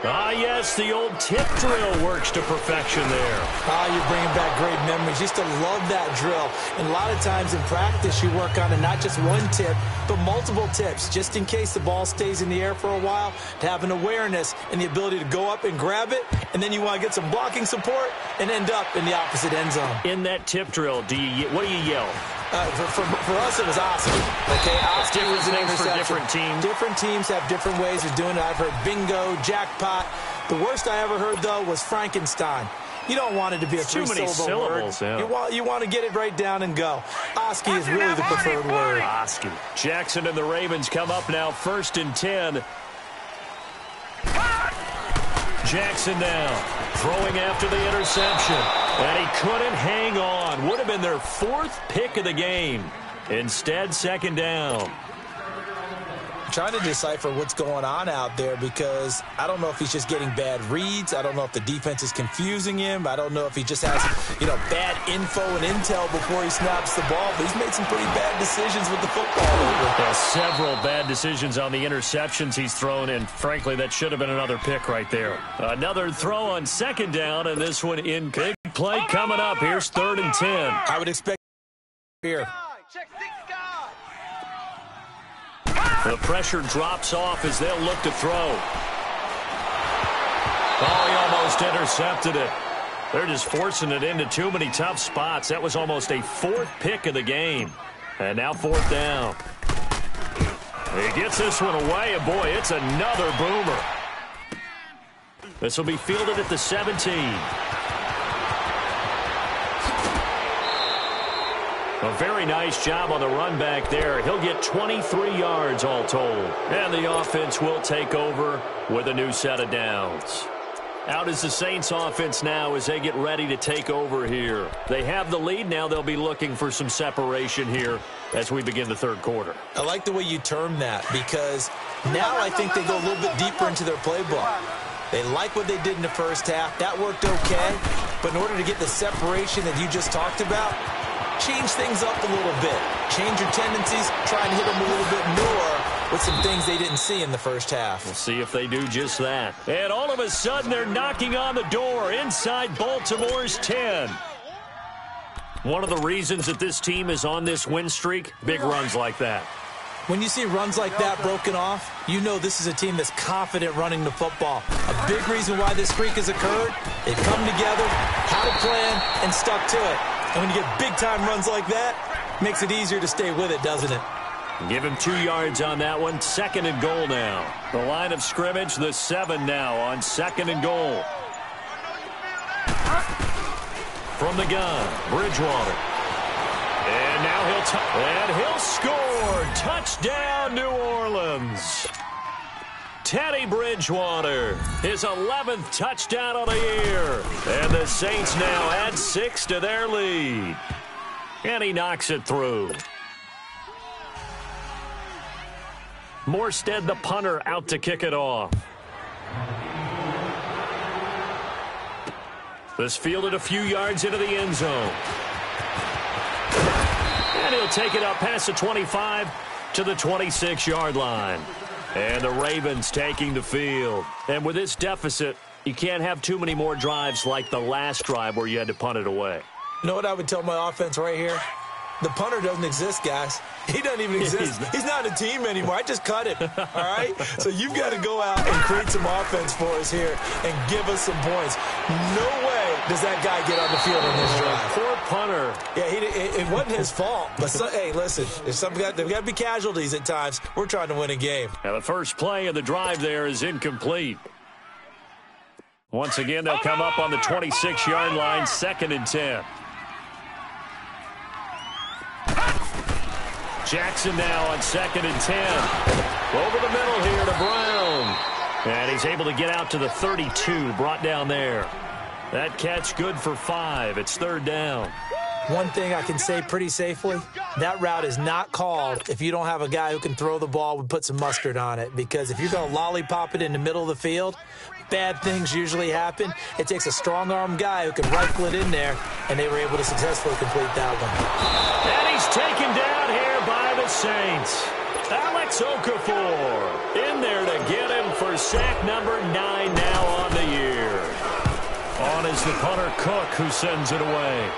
Ah, yes, the old tip drill works to perfection there. Ah, you're bringing back great memories. Used to love that drill. And a lot of times in practice, you work on it, not just one tip, but multiple tips, just in case the ball stays in the air for a while, to have an awareness and the ability to go up and grab it, and then you want to get some blocking support and end up in the opposite end zone. In that tip drill, what do you yell? For us, it was Oski. Okay, Oski was an interception. For different teams. Different teams have different ways of doing it. I've heard bingo, jackpot. The worst I ever heard, though, was Frankenstein. You don't want it to be a 3-syllable word. Yeah. You want to get it right down and go. Oski is really the preferred word. Oski. Jackson and the Ravens come up now 1st and 10. Jackson now throwing after the interception. And he couldn't hang on. Would have been their 4th pick of the game. Instead, 2nd down. Trying to decipher what's going on out there because I don't know if he's just getting bad reads. I don't know if the defense is confusing him. I don't know if he just has, bad info and intel before he snaps the ball. But he's made some pretty bad decisions with the football. Several bad decisions on the interceptions he's thrown, and frankly, that should have been another pick right there. Another throw on 2nd down, and this one in big play coming up. Here's 3rd and 10. I would expect here. The pressure drops off as they'll look to throw. Oh, he almost intercepted it. They're just forcing it into too many tough spots. That was almost a 4th pick of the game. And now 4th down. He gets this one away, and boy, it's another boomer. This will be fielded at the 17. A very nice job on the run back there. He'll get 23 yards all told. And the offense will take over with a new set of downs. Out is the Saints offense now as they get ready to take over here. They have the lead. Now they'll be looking for some separation here as we begin the third quarter. I like the way you term that because now I think they go a little bit deeper into their playbook. They like what they did in the first half. That worked okay. But in order to get the separation that you just talked about, change things up a little bit. Change your tendencies, try and hit them a little bit more, with some things they didn't see in the first half. We'll see if they do just that. And all of a sudden, they're knocking on the door inside Baltimore's 10. One of the reasons that this team is on this win streak, big runs like that. When you see runs like that broken off, you know this is a team that's confident running the football. A big reason why this streak has occurred, they've come together, had a plan, and stuck to it. And when you get big-time runs like that, it makes it easier to stay with it, doesn't it? Give him 2 yards on that one. 2nd and goal now. The line of scrimmage, the 7 now on 2nd and goal. From the gun, Bridgewater. And now he'll score. Touchdown, New Orleans. Teddy Bridgewater, his 11th touchdown of the year. And the Saints now add 6 to their lead. And he knocks it through. Morstead, the punter, out to kick it off. This fielded a few yards into the end zone. And he'll take it up past the 25 to the 26-yard line. And the Ravens taking the field. And with this deficit, you can't have too many more drives like the last drive where you had to punt it away. You know what I would tell my offense right here? The punter doesn't exist, guys. He doesn't even exist. He's not a team anymore. I just cut him, all right? So you've got to go out and create some offense for us here and give us some points. No way does that guy get on the field on this drive. Poor punter. Yeah, it wasn't his fault. But, hey, listen, there's got to be casualties at times. We're trying to win a game. Now, the first play of the drive there is incomplete. Once again, they'll come up on the 26-yard line, 2nd and 10. Jackson now on 2nd and 10. Over the middle here to Brown. And he's able to get out to the 32, brought down there. That catch good for 5. It's 3rd down. One thing I can say pretty safely, that route is not called if you don't have a guy who can throw the ball and put some mustard on it. Because if you're going to lollipop it in the middle of the field, bad things usually happen. It takes a strong-arm guy who can rifle it in there, and they were able to successfully complete that one. And he's taken down here by the Saints. Alex Okafor in there to get him for sack number 9 now on the year. On is the punter Cook, who sends it away.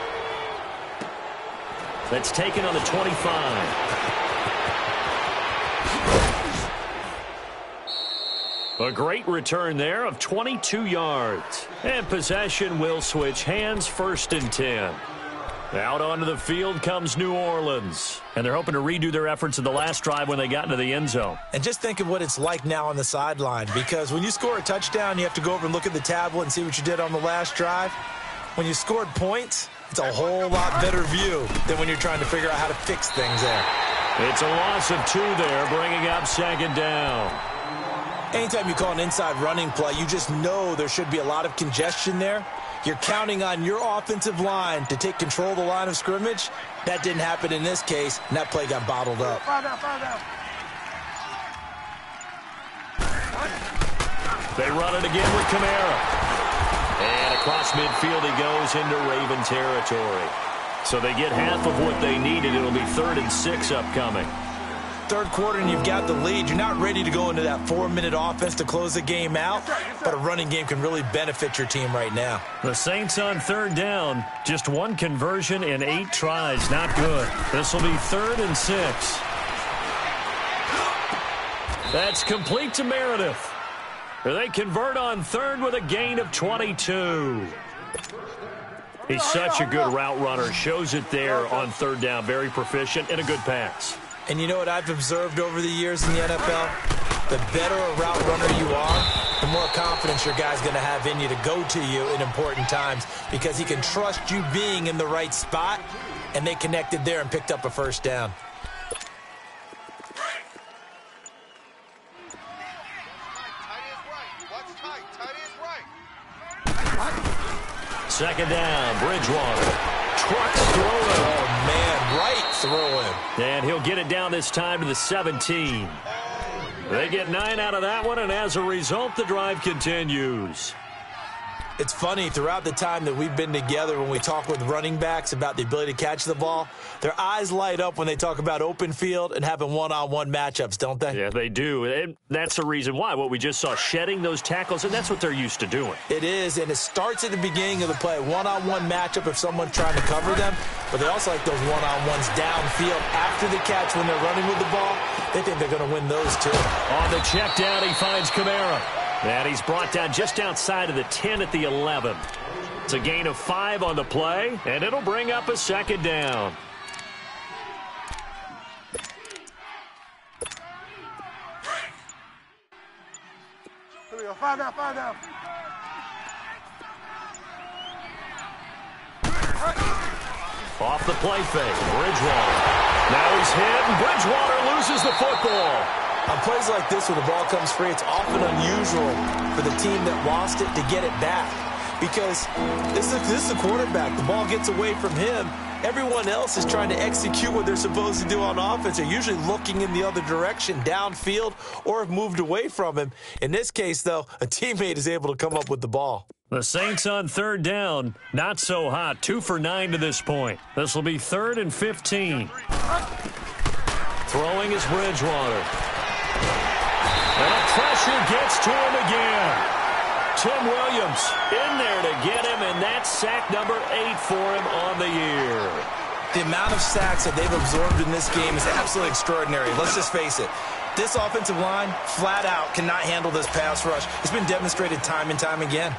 That's taken on the 25. A great return there of 22 yards. And possession will switch hands, 1st and 10. Out onto the field comes New Orleans. And they're hoping to redo their efforts in the last drive when they got into the end zone. And just think of what it's like now on the sideline. Because when you score a touchdown, you have to go over and look at the tablet and see what you did on the last drive. When you scored points, it's a whole lot better view than when you're trying to figure out how to fix things there. It's a loss of 2 there, bringing up 2nd down. Anytime you call an inside running play, you just know there should be a lot of congestion there. You're counting on your offensive line to take control of the line of scrimmage. That didn't happen in this case, and that play got bottled up. They run it again with Kamara. And across midfield he goes into Raven territory. So they get half of what they needed. It'll be 3rd and 6 upcoming. 3rd quarter and you've got the lead. You're not ready to go into that 4-minute offense to close the game out, but a running game can really benefit your team right now. The Saints on 3rd down. Just 1 conversion in 8 tries. Not good. This will be 3rd and 6. That's complete to Meredith. They convert on 3rd with a gain of 22. He's such a good route runner. Shows it there on 3rd down. Very proficient and a good pass. And you know what I've observed over the years in the NFL? The better a route runner you are, the more confidence your guy's going to have in you to go to you in important times because he can trust you being in the right spot, and they connected there and picked up a 1st down. Second down, Bridgewater. Trucks throwing. Oh, man, right throwing. And he'll get it down this time to the 17. They get 9 out of that one, and as a result, the drive continues. It's funny, throughout the time that we've been together, when we talk with running backs about the ability to catch the ball, their eyes light up when they talk about open field and having one-on-one matchups, don't they? Yeah, they do. And that's the reason why. What we just saw, shedding those tackles, and that's what they're used to doing. It is, and it starts at the beginning of the play. One-on-one matchup if someone's trying to cover them, but they also like those one-on-ones downfield after the catch when they're running with the ball. They think they're going to win those too. On the check down, he finds Kamara. And he's brought down just outside of the 10 at the 11. It's a gain of 5 on the play, and it'll bring up a second down. Here we go. 5 down, 5 down. Off the play fake, Bridgewater. Now he's hit, and Bridgewater loses the football. On plays like this where the ball comes free, it's often unusual for the team that lost it to get it back. Because this is the quarterback. The ball gets away from him. Everyone else is trying to execute what they're supposed to do on offense. They're usually looking in the other direction, downfield, or have moved away from him. In this case, though, a teammate is able to come up with the ball. The Saints on third down. Not so hot. 2 for 9 to this point. This will be 3rd and 15. Throwing is Bridgewater. And the pressure gets to him again. Tim Williams in there to get him, and that's sack number 8 for him on the year. The amount of sacks that they've absorbed in this game is absolutely extraordinary. Let's just face it. This offensive line, flat out, cannot handle this pass rush. It's been demonstrated time and time again.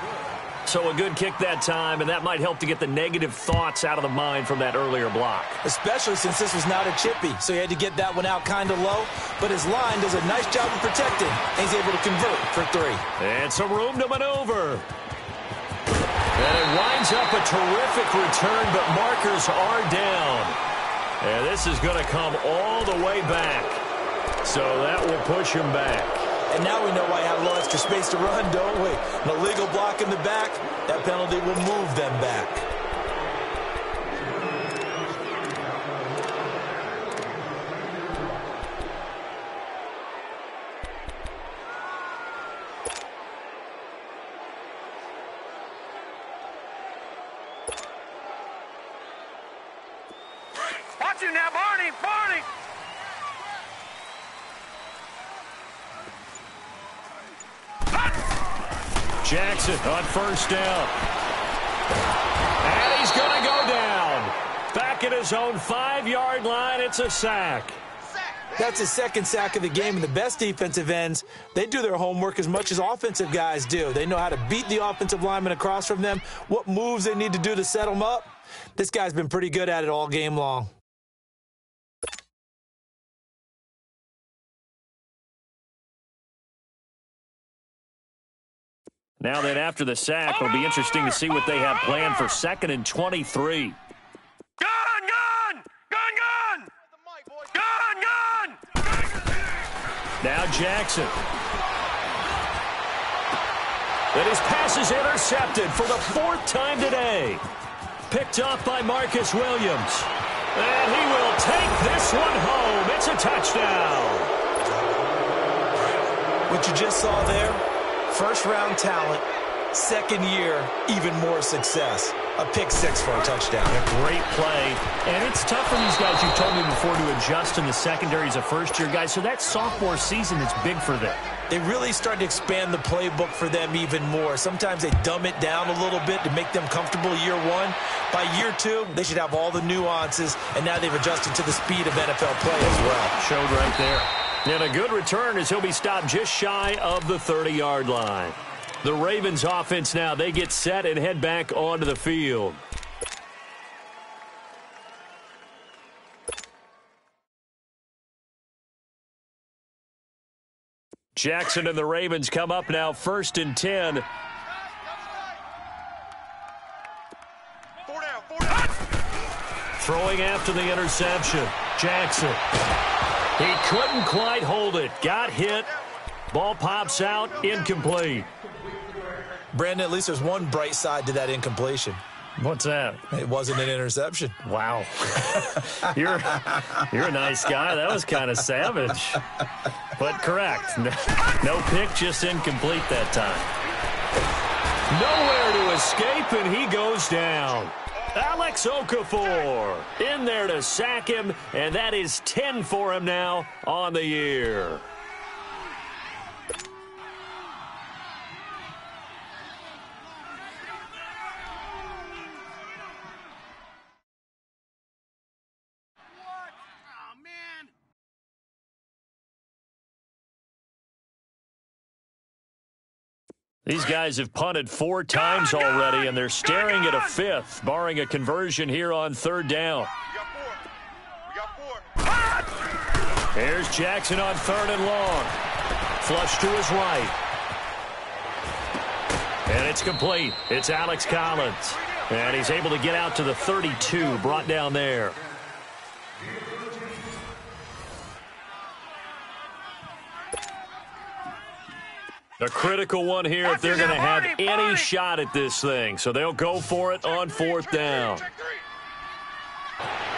So a good kick that time, and that might help to get the negative thoughts out of the mind from that earlier block. Especially since this was not a chippy, so he had to get that one out kind of low. But his line does a nice job of protecting, and he's able to convert for 3. And some room to maneuver. And it winds up a terrific return, but markers are down. And this is going to come all the way back. So that will push him back. And now we know why he had a little extra space to run, don't we? An illegal block in the back, that penalty will move them back. Watch you now, Barney! Barney! Jackson on first down. And he's going to go down. Back at his own 5-yard line, it's a sack. That's his second sack of the game, and the best defensive ends, they do their homework as much as offensive guys do. They know how to beat the offensive lineman across from them, what moves they need to do to set them up. This guy's been pretty good at it all game long. Now then, after the sack, it'll be interesting to see what they have planned for 2nd and 23. Gun! Gun! Gun! Gun! Gun! Now Jackson. And his pass is intercepted for the 4th time today. Picked off by Marcus Williams. And he will take this one home. It's a touchdown. What you just saw there, first-round talent, second year, even more success. A pick 6 for a touchdown. A great play. And it's tough for these guys, you've told me before, to adjust in the secondary as a first-year guy. So that sophomore season is big for them. They really started to expand the playbook for them even more. Sometimes they dumb it down a little bit to make them comfortable year 1. By year 2, they should have all the nuances, and now they've adjusted to the speed of NFL play as well. Showed right there. And a good return as he'll be stopped just shy of the 30-yard line. The Ravens offense now, they get set and head back onto the field. Jackson and the Ravens come up now 1st and 10. 4 down, 4 down. Throwing after the interception. Jackson. He couldn't quite hold it. Got hit. Ball pops out. Incomplete. Brandon, at least there's one bright side to that incompletion. What's that? It wasn't an interception. Wow. You're a nice guy. That was kind of savage. But correct. No pick, just incomplete that time. Nowhere to escape, and he goes down. Alex Okafor in there to sack him, and that is 10 for him now on the year. These guys have punted 4 times already, and they're staring at a 5th, barring a conversion here on 3rd down. Here's Jackson on 3rd and long. Flush to his right. And it's complete. It's Alex Collins. And he's able to get out to the 32, brought down there. A critical one here if they're going to have any shot at this thing. So they'll go for it on 4th down.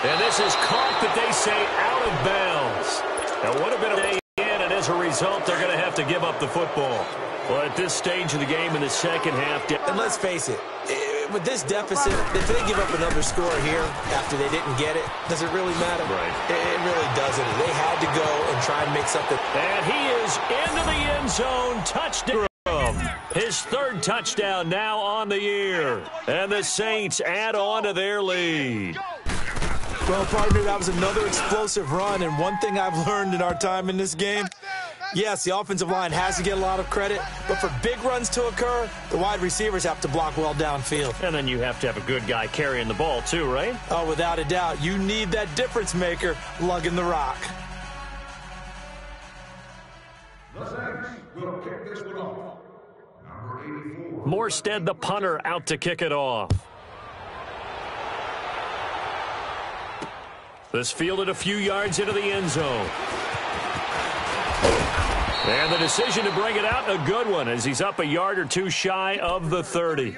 And this is caught, that they say, out of bounds. That would have been a day in, and as a result, they're going to have to give up the football. Well, at this stage of the game in the second half. And let's face it, with this deficit, if they give up another score here after they didn't get it, does it really matter? Right. It really doesn't. They had to go and try and make something. And he is into the end zone. Touchdown. His 3rd touchdown now on the year. And the Saints add on to their lead. Well, partner, that was another explosive run. And one thing I've learned in our time in this game, yes, the offensive line has to get a lot of credit, but for big runs to occur, the wide receivers have to block well downfield. And then you have to have a good guy carrying the ball too, right? Oh, without a doubt. You need that difference maker lugging the rock. The Saints will kick this one off. Number 84. Morstead, the punter, out to kick it off. This fielded a few yards into the end zone. And the decision to bring it out, a good one, as he's up a yard or 2 shy of the 30.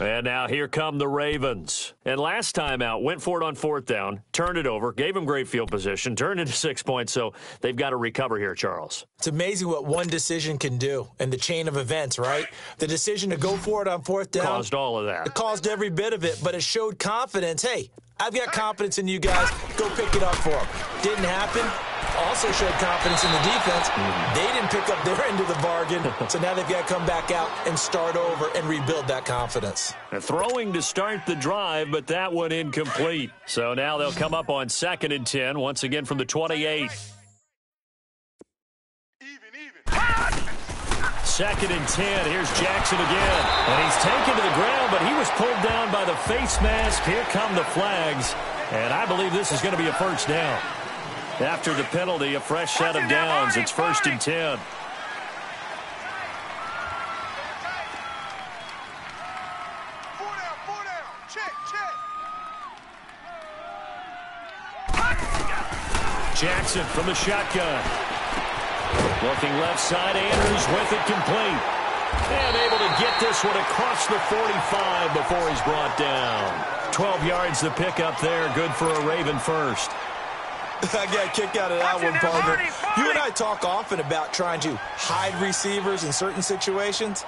And now here come the Ravens. And last time out, went for it on 4th down, turned it over, gave him great field position, turned into 6 points, so they've got to recover here, Charles. It's amazing what one decision can do in the chain of events, right? The decision to go for it on 4th down. Caused all of that. It caused every bit of it, but it showed confidence. Hey, I've got confidence in you guys. Go pick it up for them. Didn't happen. Also showed confidence in the defense. They didn't pick up their end of the bargain, so now they've got to come back out and start over and rebuild that confidence. Throwing to start the drive, but that one incomplete. So now they'll come up on 2nd and 10, once again from the 28. 2nd and 10. Here's Jackson again. And he's taken to the ground, but he was pulled down by the face mask. Here come the flags. And I believe this is going to be a 1st down. After the penalty, a fresh set of downs. It's 1st and 10. Jackson from the shotgun. Looking left side, Andrews with it complete. And able to get this one across the 45 before he's brought down. 12 yards to pick up there. Good for a Raven first. I got a kick out of that one, partner. You and I talk often about trying to hide receivers in certain situations,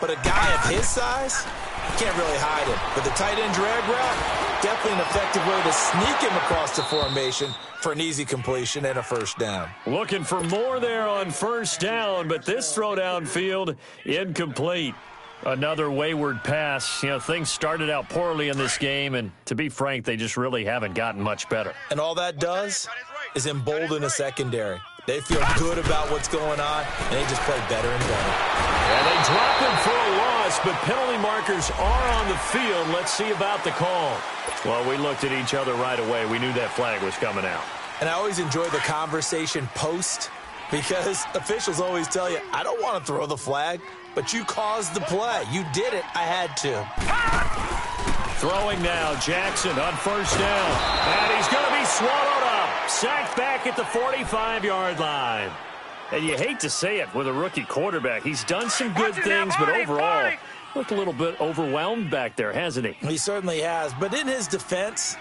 but a guy of his size, you can't really hide him. But the tight end drag route, definitely an effective way to sneak him across the formation for an easy completion and a 1st down. Looking for more there on 1st down, but this throw downfield incomplete. Another wayward pass. You know, things started out poorly in this game, and to be frank, they just really haven't gotten much better. And all that does is embolden a secondary. They feel good about what's going on, and they just play better and better. And they drop him for a loss, but penalty markers are on the field. Let's see about the call. Well, we looked at each other right away. We knew that flag was coming out. And I always enjoy the conversation post, because officials always tell you, I don't want to throw the flag, but you caused the play. You did it. I had to. Throwing now, Jackson on 1st down. And he's going to be swallowed up. Sacked back at the 45-yard line. And you hate to say it with a rookie quarterback. He's done some good things, but overall, looked a little bit overwhelmed back there, hasn't he? He certainly has. But in his defense,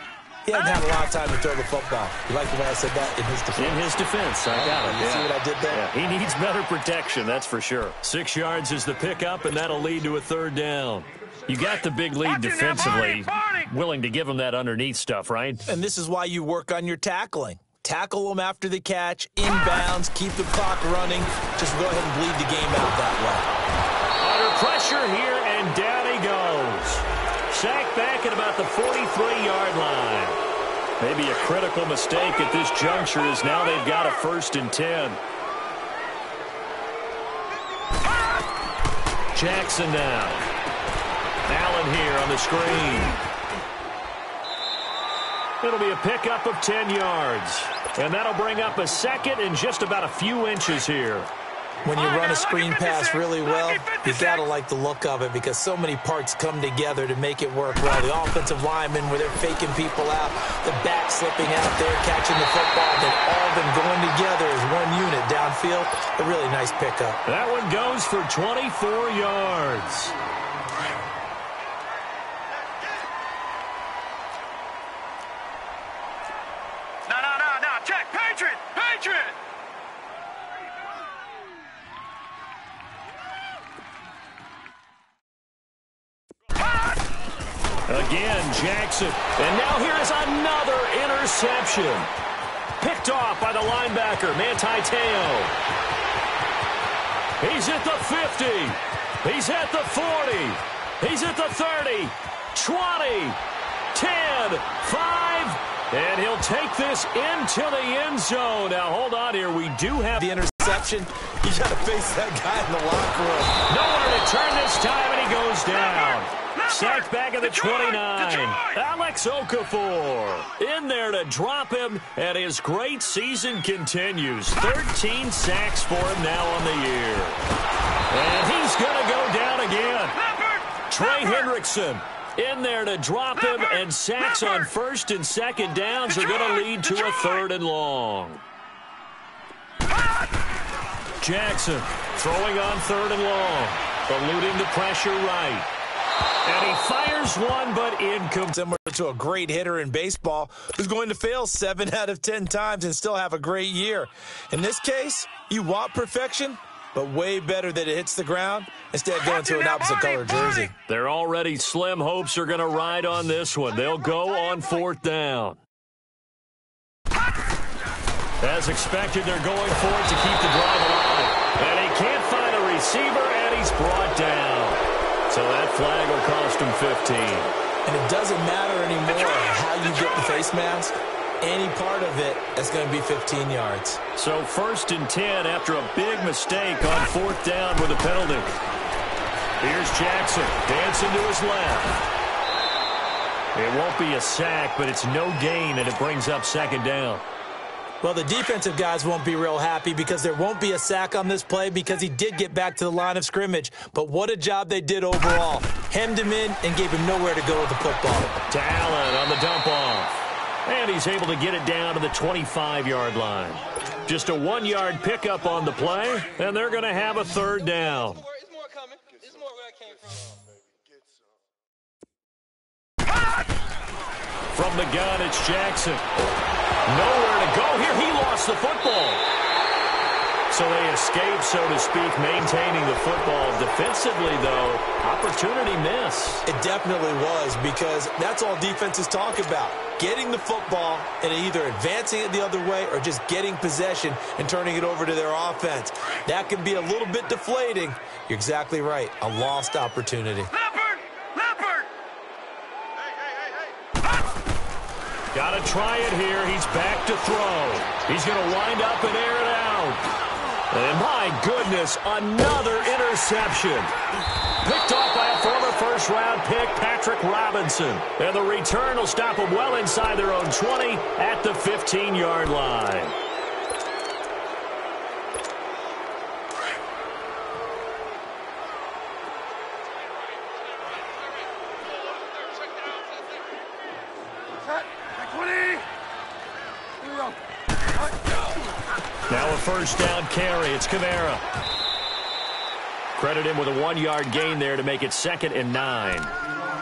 he hasn't had a lot of time to throw the football. You like the way I said that? In his defense. In his defense, I got it. You see what I did there? Yeah, he needs better protection, that's for sure. 6 yards is the pickup, and that'll lead to a third down. You got the big lead defensively. Willing to give him that underneath stuff, right? And this is why you work on your tackling. Tackle them after the catch, inbounds, keep the clock running. Just go ahead and bleed the game out that way. Under pressure here, and down he goes. Sacked back at about the 43-yard line. Maybe a critical mistake at this juncture as now they've got a 1st and 10. Jackson now. Allen here on the screen. It'll be a pickup of 10 yards. And that'll bring up a 2nd and just about a few inches here. When you run a screen pass really well, you got to like the look of it because so many parts come together to make it work well. The offensive linemen, where they're faking people out, the back slipping out there, catching the football, then all of them going together as one unit downfield. A really nice pickup. That one goes for 24 yards. No, check, Patriot! Again, Jackson. And now here is another interception. Picked off by the linebacker, Manti Te'o. He's at the 50. He's at the 40. He's at the 30. 20. 10. 5. And he'll take this into the end zone. Now, hold on here. We do have the interception. You got to face that guy in the locker room. Nowhere to turn this time, and he goes down. Sacked back at the 29. Alex Okafor in there to drop him, and his great season continues. 13 sacks for him now on the year. And he's going to go down again. Trey Hendrickson in there to drop him, and sacks on 1st and 2nd downs are going to lead to a 3rd and long. Jackson throwing on 3rd and long, eluding the pressure right. And he fires one, but incomplete. Similar to a great hitter in baseball who's going to fail 7 out of 10 times and still have a great year. In this case, you want perfection, but way better that it hits the ground instead of going to an opposite color jersey. Their already slim hopes are going to ride on this one. They'll go on 4th down. As expected, they're going for it to keep the drive alive. And he can't find a receiver, and he's brought down. So that flag will cost him 15. And it doesn't matter anymore how you get the face mask. Any part of it is going to be 15 yards. So 1st and 10 after a big mistake on 4th down with a penalty. Here's Jackson dancing to his left. It won't be a sack, but it's no gain, and it brings up 2nd down. Well, the defensive guys won't be real happy because there won't be a sack on this play because he did get back to the line of scrimmage. But what a job they did overall. Hemmed him in and gave him nowhere to go with the football. To Allen on the dump off. And he's able to get it down to the 25-yard line. Just a 1-yard pickup on the play, and they're going to have a 3rd down. There's more coming. There's more where I came from. From the gun, it's Jackson. Nowhere to go here. He lost the football. So they escape, so to speak, maintaining the football. Defensively, though, opportunity miss. It definitely was because that's all defenses talk about. Getting the football and either advancing it the other way or just getting possession and turning it over to their offense. That can be a little bit deflating. You're exactly right. A lost opportunity. Got to try it here. He's back to throw. He's going to wind up and air it out. And my goodness, another interception. Picked off by a former first-round pick, Patrick Robinson. And the return will stop them well inside their own 20 at the 15-yard line. Now a first down carry. It's Kamara. Credit him with a 1-yard gain there to make it 2nd and 9.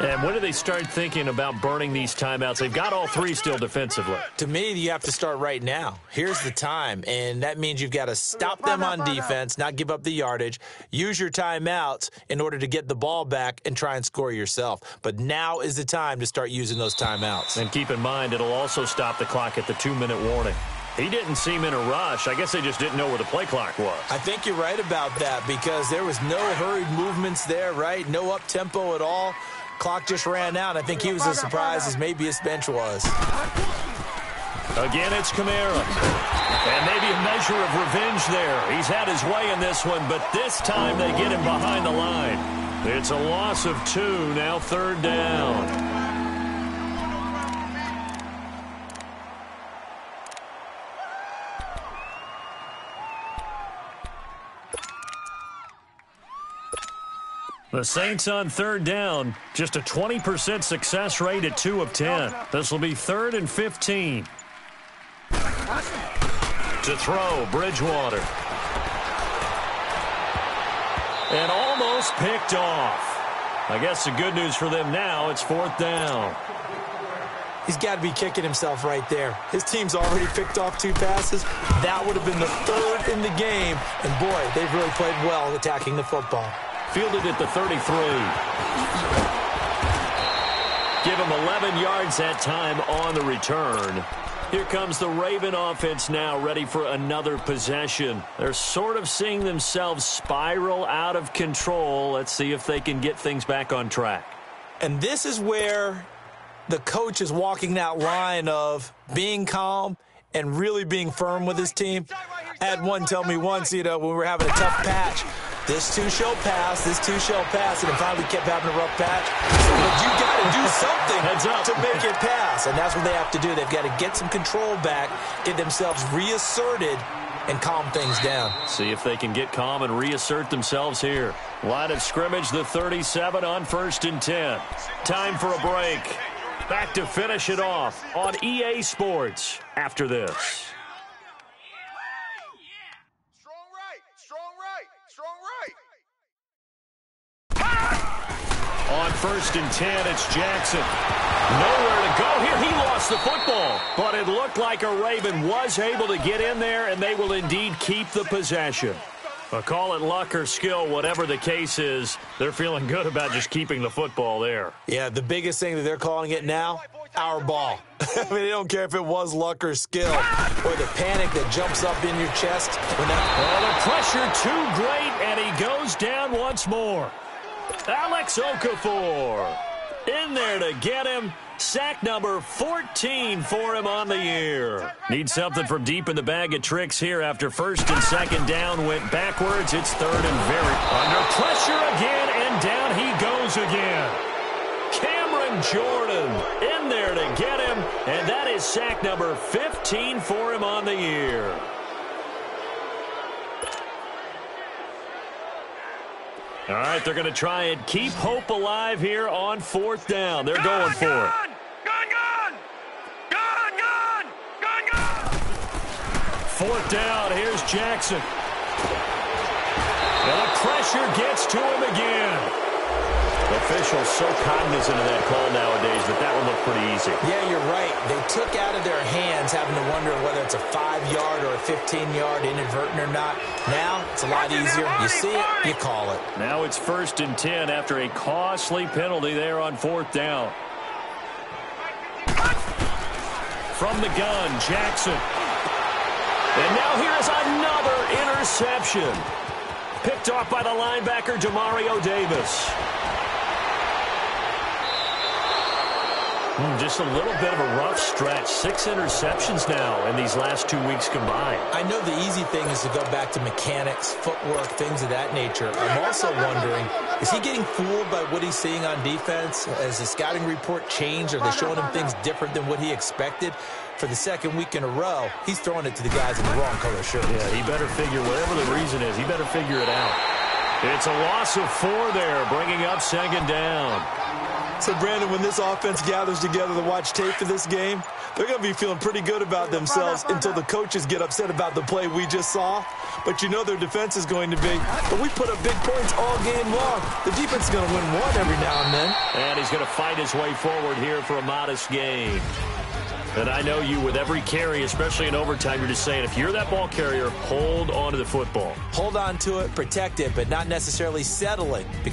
And when do they start thinking about burning these timeouts? They've got all three still defensively. To me, you have to start right now. Here's the time, and that means you've got to stop them on defense, not give up the yardage, use your timeouts in order to get the ball back and try and score yourself. But now is the time to start using those timeouts. And keep in mind, it'll also stop the clock at the 2-minute warning. He didn't seem in a rush. I guess they just didn't know where the play clock was. I think you're right about that because there was no hurried movements there, right? No up-tempo at all. Clock just ran out. I think he was as surprised as maybe his bench was. Again, it's Kamara. And maybe a measure of revenge there. He's had his way in this one, but this time they get him behind the line. It's a loss of 2, now 3rd down. The Saints on 3rd down, just a 20% success rate at 2 of 10. This will be 3rd and 15. To throw, Bridgewater. And almost picked off. I guess the good news for them now, it's 4th down. He's got to be kicking himself right there. His team's already picked off 2 passes. That would have been the 3rd in the game. And, boy, they've really played well attacking the football. Fielded at the 33. Give him 11 yards that time on the return. Here comes the Raven offense now, ready for another possession. They're sort of seeing themselves spiral out of control. Let's see if they can get things back on track. And this is where the coach is walking that line of being calm and really being firm with his team. I had one tell me once, when we were having a tough patch, this too shall pass, this too shall pass, and then finally we kept having a rough patch. But you got to do something to make it pass, and that's what they have to do. They've got to get some control back, get themselves reasserted, and calm things down. See if they can get calm and reassert themselves here. Line of scrimmage, the 37 on 1st and 10. Time for a break. Back to finish it off on EA Sports after this. On 1st and 10, it's Jackson. Nowhere to go here. He lost the football. But it looked like a Raven was able to get in there, and they will indeed keep the possession. Call it luck or skill, whatever the case is, they're feeling good about just keeping the football there. Yeah, the biggest thing that they're calling it now, our ball. I mean, they don't care if it was luck or skill or the panic that jumps up in your chest. The pressure too great, and he goes down once more. Alex Okafor in there to get him. Sack number 14 for him on the year. Need something from deep in the bag of tricks here after 1st and 2nd down went backwards. It's 3rd and very under pressure again, and down he goes again. Cameron Jordan in there to get him, and that is sack number 15 for him on the year. All right, they're going to try and keep hope alive here on 4th down. They're going for it. Fourth down, here's Jackson. And the pressure gets to him again. Officials so cognizant of that call nowadays that that one looked pretty easy. Yeah, you're right. They took out of their hands having to wonder whether it's a 5-yard or a 15-yard inadvertent or not. Now it's a lot easier. You see it, you call it. Now it's 1st and 10 after a costly penalty there on 4th down. From the gun, Jackson. And now here is another interception. Picked off by the linebacker, Demario Davis. Just a little bit of a rough stretch. 6 interceptions now in these last 2 weeks combined. I know the easy thing is to go back to mechanics, footwork, things of that nature. I'm also wondering, is he getting fooled by what he's seeing on defense? Has the scouting report changed? Are they showing him things different than what he expected? For the 2nd week in a row, he's throwing it to the guys in the wrong color shirts. Yeah, he better figure, whatever the reason is, he better figure it out. It's a loss of 4 there, bringing up 2nd down. So, Brandon, when this offense gathers together to watch tape for this game, they're going to be feeling pretty good about themselves until the coaches get upset about the play we just saw. But you know their defense is going to be. But we put up big points all game long. The defense is going to win one every now and then. And he's going to fight his way forward here for a modest gain. And I know you, with every carry, especially in overtime, you're just saying, if you're that ball carrier, hold on to the football. Hold on to it, protect it, but not necessarily settle it, because